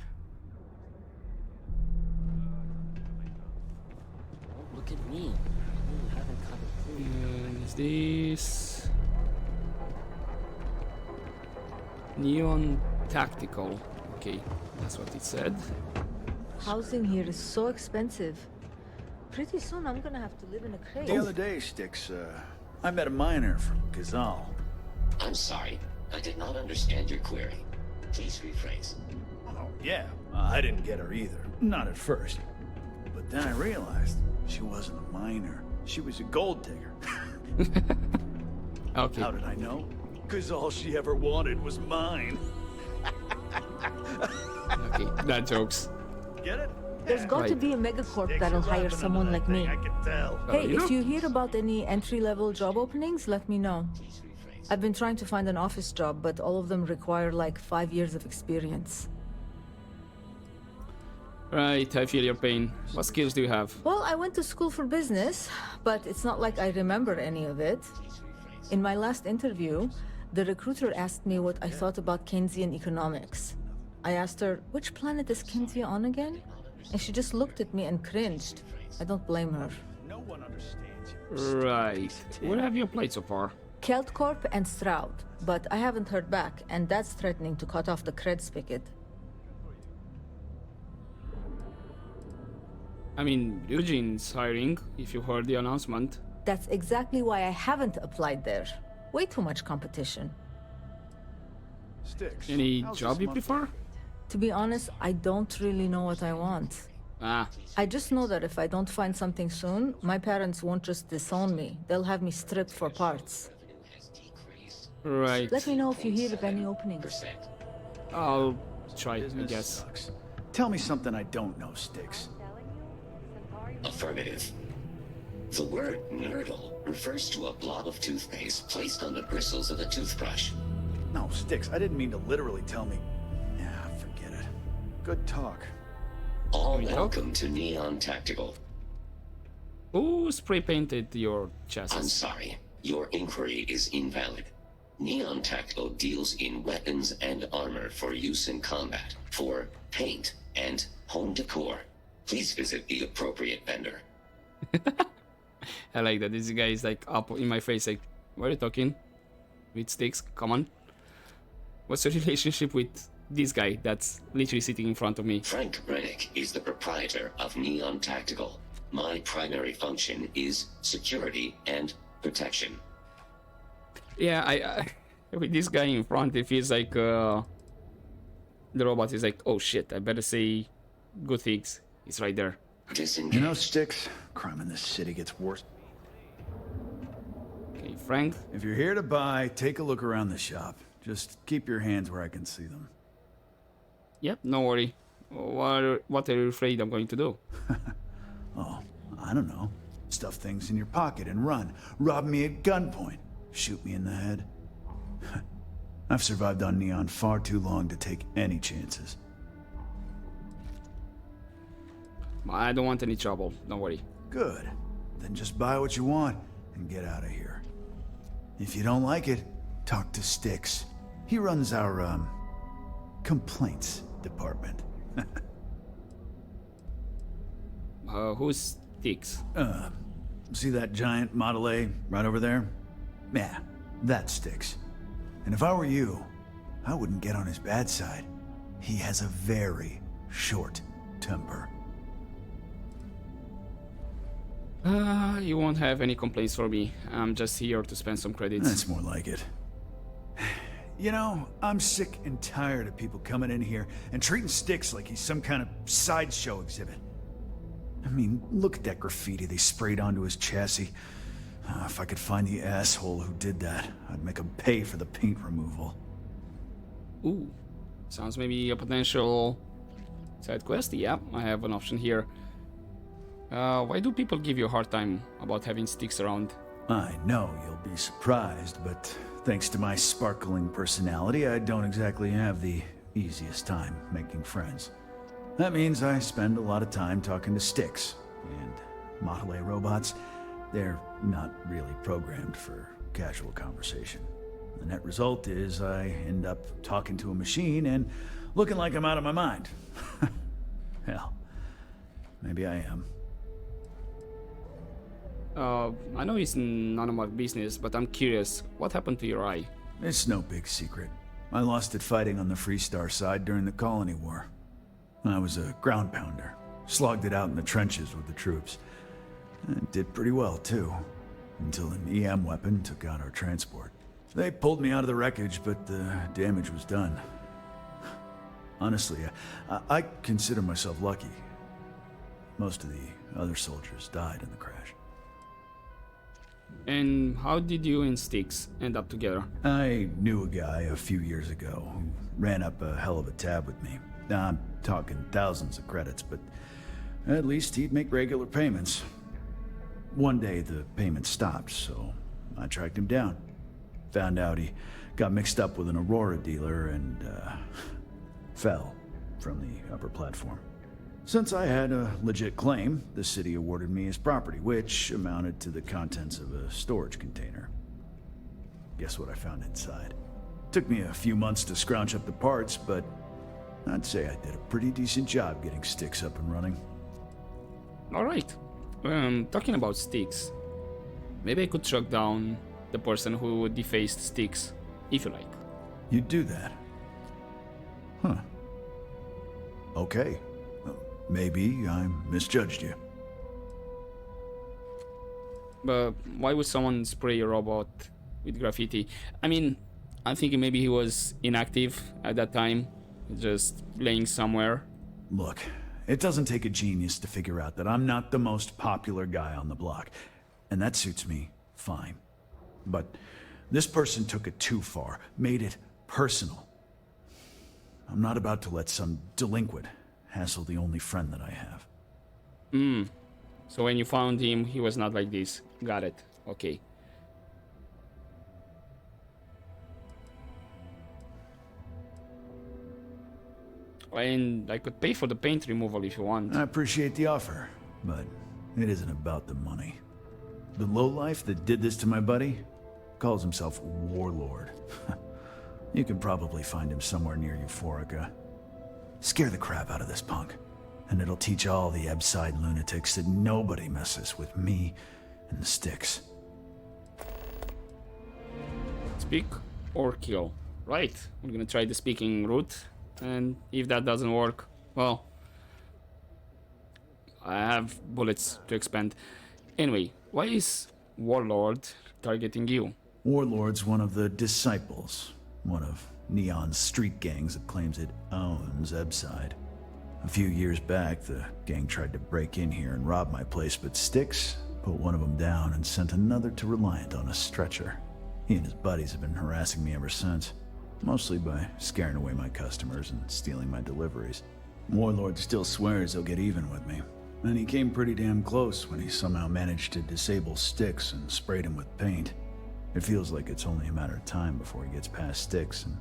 Look at me. You haven't cut a clue. And is this Neon Tactical? Okay, that's what it said. Housing here is so expensive. Pretty soon I'm gonna have to live in a crate. The other day, Styx, I met a miner from Gazal. I'm sorry. I did not understand your query. Please rephrase. Oh, yeah. I didn't get her either. Not at first. But then I realized she wasn't a miner. She was a gold digger. Okay. How did I know? Because all she ever wanted was mine. Okay, that jokes. Get it? There's got to be a megacorp that'll hire someone like me. I can tell. Hey, if you hear about any entry-level job openings, let me know. I've been trying to find an office job, but all of them require like 5 years of experience. Right, I feel your pain. What skills do you have? Well, I went to school for business, but it's not like I remember any of it. In my last interview, the recruiter asked me what I thought about Keynesian economics. I asked her, which planet is Keynesian on again? And she just looked at me and cringed. I don't blame her. No one understands you. Right. What have you applied so far? Keltcorp and Stroud, but I haven't heard back, and that's threatening to cut off the cred spigot. I mean, Eugene's hiring, if you heard the announcement. That's exactly why I haven't applied there. Way too much competition. Styx, Any how's job this you month? prefer? To be honest, I don't really know what I want. Ah, I just know that if I don't find something soon, my parents won't just disown me. They'll have me stripped for parts. right. Let me know if you hear of any openings. I'll try, I Business guess. sucks. Tell me something I don't know, Styx. Affirmative. The word nurdle refers to a blob of toothpaste placed on the bristles of a toothbrush. No, Styx, I didn't mean to literally tell me. Yeah, forget it. Good talk. All welcome to Neon Tactical. Who spray painted your chest? I'm sorry. Your inquiry is invalid. Neon Tactical deals in weapons and armor for use in combat, for paint and home decor. Please visit the appropriate vendor. I like that. This guy is like up in my face, like, what are you talking? With sticks? Come on. What's your relationship with this guy that's literally sitting in front of me? Frank Rennick is the proprietor of Neon Tactical. My primary function is security and protection. Yeah, I with this guy in front, it feels like the robot is like, oh shit, I better say good things. It's right there. You know, Sticks, crime in this city gets worse. Okay, Frank. If you're here to buy, take a look around the shop. Just keep your hands where I can see them. Yep, no worry. What are you afraid I'm going to do? Oh, I don't know. Stuff things in your pocket and run. Rob me at gunpoint. Shoot me in the head. I've survived on Neon far too long to take any chances. I don't want any trouble, don't worry. Good. Then just buy what you want and get out of here. If you don't like it, talk to Sticks. He runs our, complaints department. Who's Sticks? See that giant Model A right over there? Yeah, that Sticks. And if I were you, I wouldn't get on his bad side. He has a very short temper. You won't have any complaints for me. I'm just here to spend some credits. That's more like it. You know, I'm sick and tired of people coming in here and treating Sticks like he's some kind of sideshow exhibit. I mean, look at that graffiti they sprayed onto his chassis. If I could find the asshole who did that, I'd make him pay for the paint removal. Ooh, sounds maybe a potential side quest. Yeah, I have an option here. Why do people give you a hard time about having Sticks around? I know you'll be surprised, but thanks to my sparkling personality, I don't exactly have the easiest time making friends. That means I spend a lot of time talking to Sticks, and Model A robots, they're not really programmed for casual conversation. The net result is I end up talking to a machine and looking like I'm out of my mind. Hell, maybe I am. I know it's none of my business, but I'm curious, what happened to your eye? It's no big secret. I lost it fighting on the Freestar side during the Colony War. I was a ground pounder, slogged it out in the trenches with the troops. And did pretty well, too, until an EM weapon took out our transport. They pulled me out of the wreckage, but the damage was done. Honestly, I consider myself lucky. Most of the other soldiers died in the crash. And how did you and Sticks end up together? I knew a guy a few years ago who ran up a hell of a tab with me. I'm talking thousands of credits, but at least he'd make regular payments. One day the payments stopped, so I tracked him down. Found out he got mixed up with an Aurora dealer and fell from the upper platform. Since I had a legit claim, the city awarded me his property, which amounted to the contents of a storage container. Guess what I found inside? Took me a few months to scrounge up the parts, but I'd say I did a pretty decent job getting Sticks up and running. Alright. Talking about Sticks, maybe I could track down the person who defaced Sticks, if you like. You'd do that? Huh. Okay. Maybe I misjudged you. But why would someone spray a robot with graffiti? I mean, I'm thinking maybe he was inactive at that time, just laying somewhere. Look, it doesn't take a genius to figure out that I'm not the most popular guy on the block, and that suits me fine. But this person took it too far, made it personal. I'm not about to let some delinquent hassle the only friend that I have. So when you found him, he was not like this. Got it. Okay. And I could pay for the paint removal if you want. I appreciate the offer, but it isn't about the money. The lowlife that did this to my buddy Calls himself Warlord. You can probably find him somewhere near Euphorica. Scare the crap out of this punk, and it'll teach all the Ebside lunatics that nobody messes with me and the sticks. Speak or kill. Right, we're gonna try the speaking route, and if that doesn't work, well, I have bullets to expend. Anyway, why is Warlord targeting you? Warlord's one of the disciples, one of Neon's street gangs that claims it owns Ebside. A few years back, the gang tried to break in here and rob my place, but Styx put one of them down and sent another to Reliant on a stretcher. He and his buddies have been harassing me ever since, mostly by scaring away my customers and stealing my deliveries. Warlord still swears he'll get even with me, and he came pretty damn close when he somehow managed to disable Styx and sprayed him with paint. It feels like it's only a matter of time before he gets past Styx, and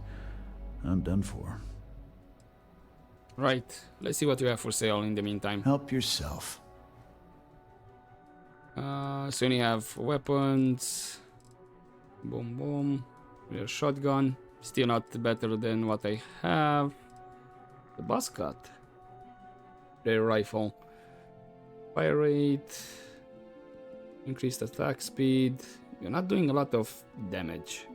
I'm done for. Right, let's see what you have for sale in the meantime. Help yourself. So you have weapons. Boom, boom. Real shotgun. Still not better than what I have. The buzz cut. Rare rifle. Fire rate. Increased attack speed. You're not doing a lot of damage.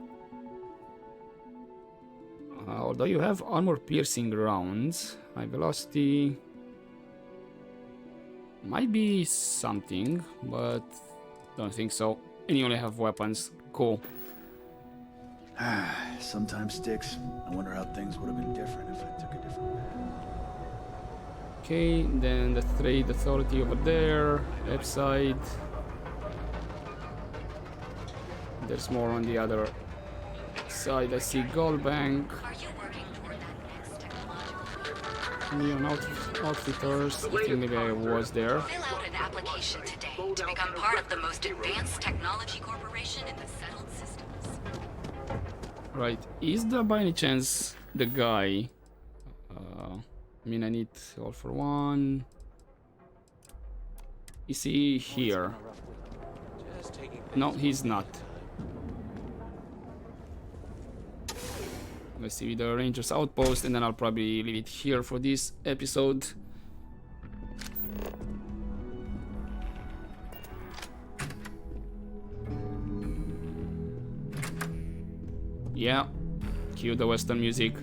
Although you have armor piercing rounds. High velocity. Might be something, but don't think so. And you only have weapons. Cool. Sometimes Styx. I wonder how things would have been different if I took a different path. Okay, then the trade authority over there, website. There's more on the other side. I see Gold Bank. Neon Outfitters. I think maybe I was there. Fill out an application today to become part of the most advanced technology corporation in the settled systems. Right, is there by any chance the guy? I mean, I need all for one. Is he here? No, he's not. Let's see the Rangers outpost, and then I'll probably leave it here for this episode. Yeah, cue the Western music.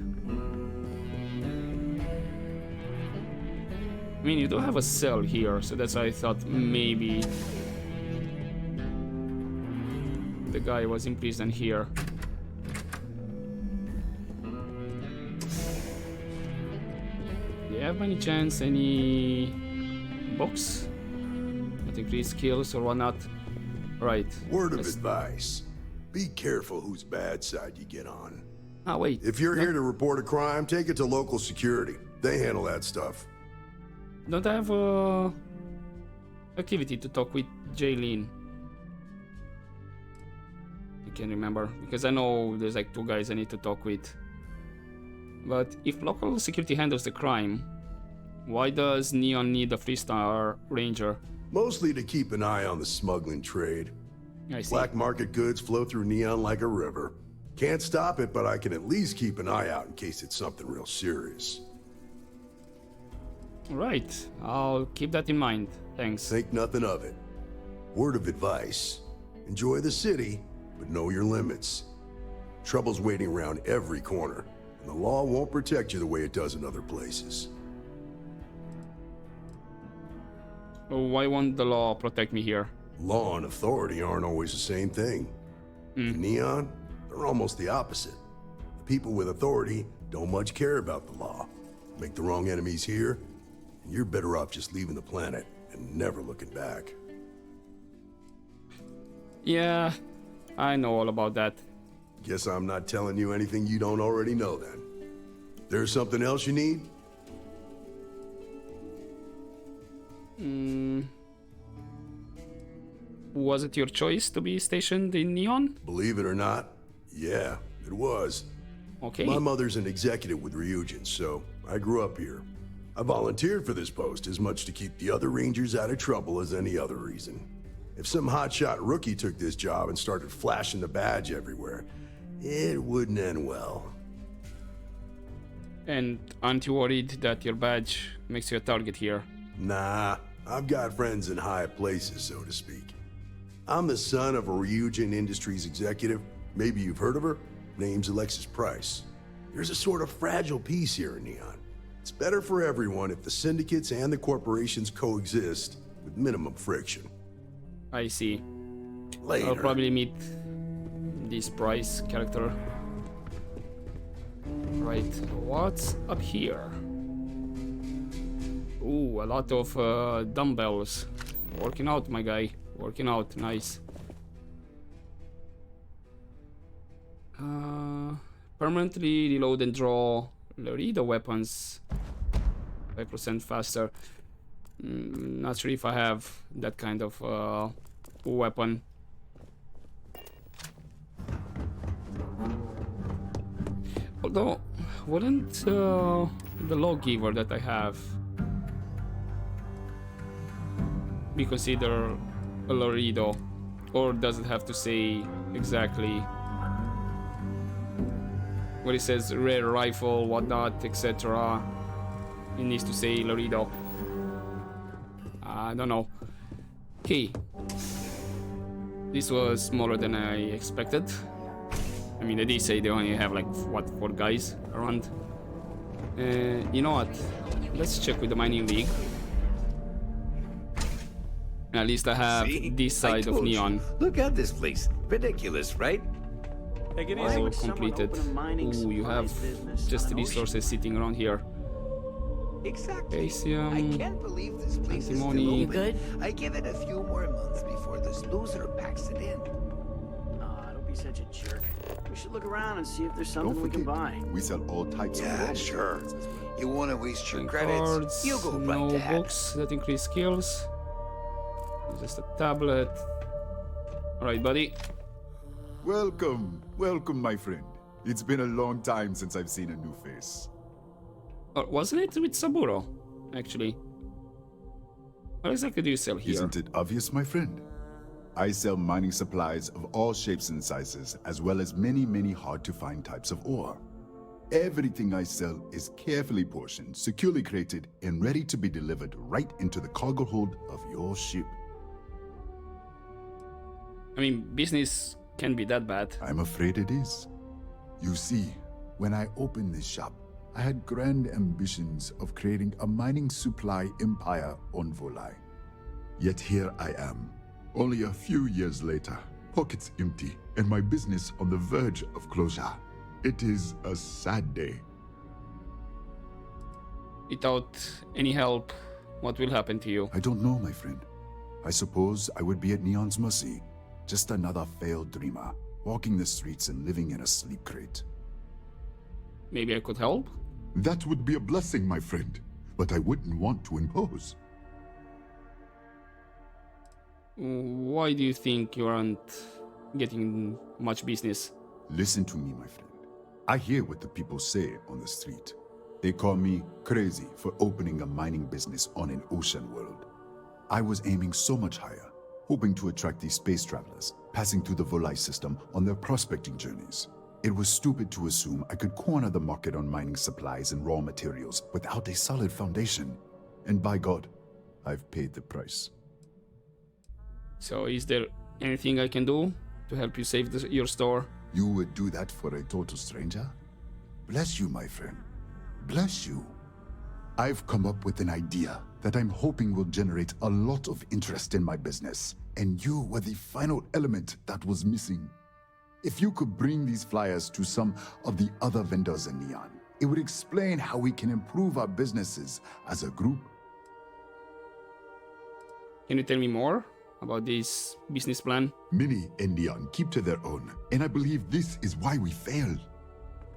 I mean, you do have a cell here, so that's why I thought maybe the guy was imprisoned here. Do you have any chance, any books that increase skills or whatnot? Right. Word of advice. Be careful whose bad side you get on. Ah, wait. If you're here to report a crime, take it to local security. They handle that stuff. Don't I have activity to talk with Jaylene? I can't remember, because I know there's like two guys I need to talk with. But if local security handles the crime, why does Neon need a 3-star ranger? Mostly to keep an eye on the smuggling trade. I see. Black market goods flow through Neon like a river. Can't stop it, but I can at least keep an eye out in case it's something real serious. Right, I'll keep that in mind. Thanks. Think nothing of it. Word of advice. Enjoy the city, but know your limits. Trouble's waiting around every corner, and the law won't protect you the way it does in other places. Why won't the law protect me here? Law and authority aren't always the same thing. In Neon, they're almost the opposite. The people with authority don't much care about the law. Make the wrong enemies here, and you're better off just leaving the planet and never looking back. Yeah, I know all about that. Guess I'm not telling you anything you don't already know then. There's something else you need? Was it your choice to be stationed in Neon? Believe it or not, yeah, it was. Okay. My mother's an executive with Ryujin, so I grew up here. I volunteered for this post as much to keep the other Rangers out of trouble as any other reason. If some hotshot rookie took this job and started flashing the badge everywhere, it wouldn't end well. And aren't you worried that your badge makes you a target here? Nah, I've got friends in high places, so to speak. I'm the son of a Ryujin Industries executive. Maybe you've heard of her? Name's Alexis Price. There's a sort of fragile peace here in Neon. It's better for everyone if the syndicates and the corporations coexist with minimum friction. I see. Later. I'll probably meet this Price character. Right, what's up here? Ooh, a lot of dumbbells. Working out, my guy. Working out, nice. Permanently reload and draw Laredo weapons 5% faster. Not sure if I have that kind of weapon. Although, wouldn't the lawgiver that I have be considered a Laredo? Or does it have to say exactly where it says rare rifle, whatnot, etc.? It needs to say Laredo. I don't know. Okay. This was smaller than I expected. I mean, they did say they only have like, what, 4 guys around. You know what? Let's check with the mining league. At least I have this side of Neon. Look at this place. Ridiculous, right? Also completed. Ooh, you have just resources sitting around here. Exactly. Asium, I can't believe this place antimony. is still open. I give it a few more months before this loser packs it in. Don't be such a jerk. We should look around and see if there's something we can buy. We sell all types of Yeah, sure. You want to waste your Cards, credits? You go right no ahead. books that increase skills. Just a tablet. Alright, buddy. Welcome, welcome, my friend. It's been a long time since I've seen a new face. Wasn't it with Saburo, actually? What exactly do you sell here? Isn't it obvious, my friend? I sell mining supplies of all shapes and sizes, as well as many, many hard-to-find types of ore. Everything I sell is carefully portioned, securely crated, and ready to be delivered right into the cargo hold of your ship. I mean, business can be that bad. I'm afraid it is. You see, when I opened this shop, I had grand ambitions of creating a mining supply empire on Volai. Yet here I am, only a few years later, pockets empty, and my business on the verge of closure. It is a sad day. Without any help, what will happen to you? I don't know, my friend. I suppose I would be at Neon's mercy. Just another failed dreamer, walking the streets and living in a sleep crate. Maybe I could help? That would be a blessing, my friend, but I wouldn't want to impose. Why do you think you aren't getting much business? Listen to me, my friend. I hear what the people say on the street. They call me crazy for opening a mining business on an ocean world. I was aiming so much higher, hoping to attract these space travelers, passing through the Volai system on their prospecting journeys. It was stupid to assume I could corner the market on mining supplies and raw materials without a solid foundation. And by God, I've paid the price. So is there anything I can do to help you save your store? You would do that for a total stranger? Bless you, my friend. Bless you. I've come up with an idea that I'm hoping will generate a lot of interest in my business. And you were the final element that was missing. If you could bring these flyers to some of the other vendors in Neon, it would explain how we can improve our businesses as a group. Can you tell me more about this business plan? Many in Neon keep to their own, and I believe this is why we failed.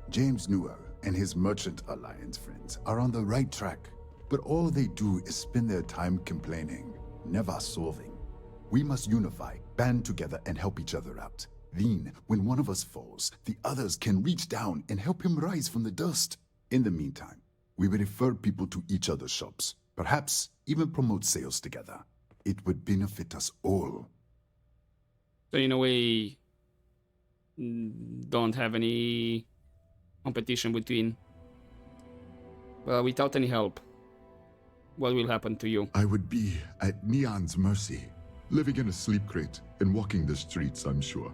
James Newell and his Merchant Alliance friends are on the right track, but all they do is spend their time complaining, never solving. We must unify, band together, and help each other out. Then, when one of us falls, the others can reach down and help him rise from the dust. In the meantime, we will refer people to each other's shops, perhaps even promote sales together. It would benefit us all. So in a way, don't have any competition between. Without any help, what will happen to you? I would be at Neon's mercy, living in a sleep crate and walking the streets, I'm sure.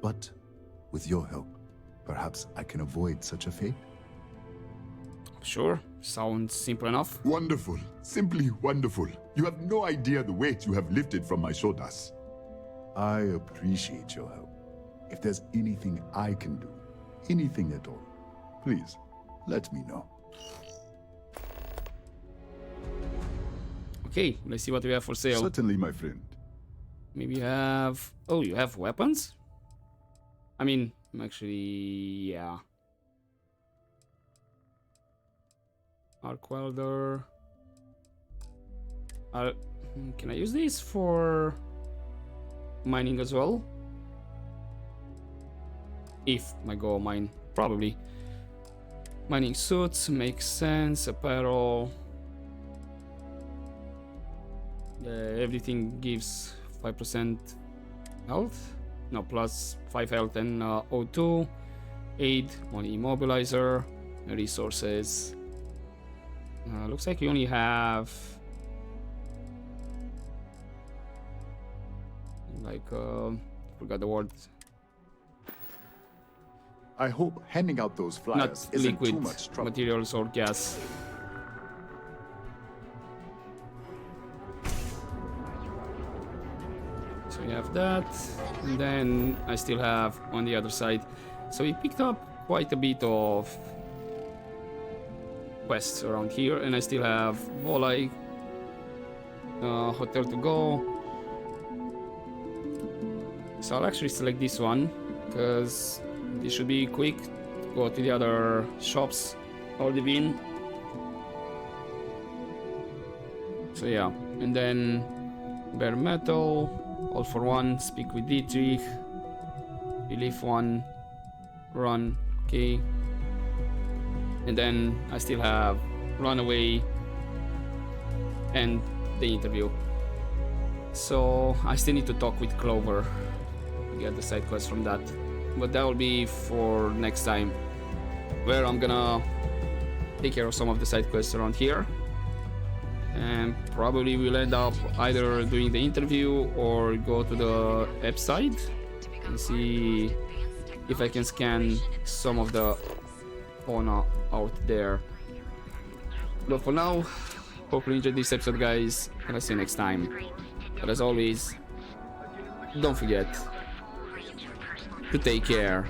But with your help, perhaps I can avoid such a fate? Sure, sounds simple enough. Wonderful, simply wonderful. You have no idea the weight you have lifted from my shoulders. I appreciate your help. If there's anything I can do, anything at all, please, let me know. Okay, let's see what we have for sale. Certainly, my friend. Maybe you have... Oh, you have weapons? I mean, actually, yeah. Arc welder. Can I use this for mining as well? If I go mine, probably. Mining suits makes sense. Apparel. Everything gives 5% health. No, plus 5 health and O2. Aid, money immobilizer, resources. Looks like you only have like forgot the word. I hope handing out those flyers Not isn't liquid too much trouble. materials or gas. So we have that, and then I still have on the other side. So we picked up quite a bit of quests around here, and I still have Volai hotel to go. So I'll actually select this one because this should be quick. Go to the other shops already been. So yeah, and then bare metal, all for one. Speak with Dietrich. Relief one. Run. Okay. And then I still have Runaway and the interview. So I still need to talk with Clover to get the side quest from that. But that will be for next time, where I'm gonna take care of some of the side quests around here. And probably we'll end up either doing the interview or go to the website and see if I can scan some of the fauna out there. But for now, hopefully you enjoyed this episode, guys, and I'll see you next time. But as always, don't forget to take care.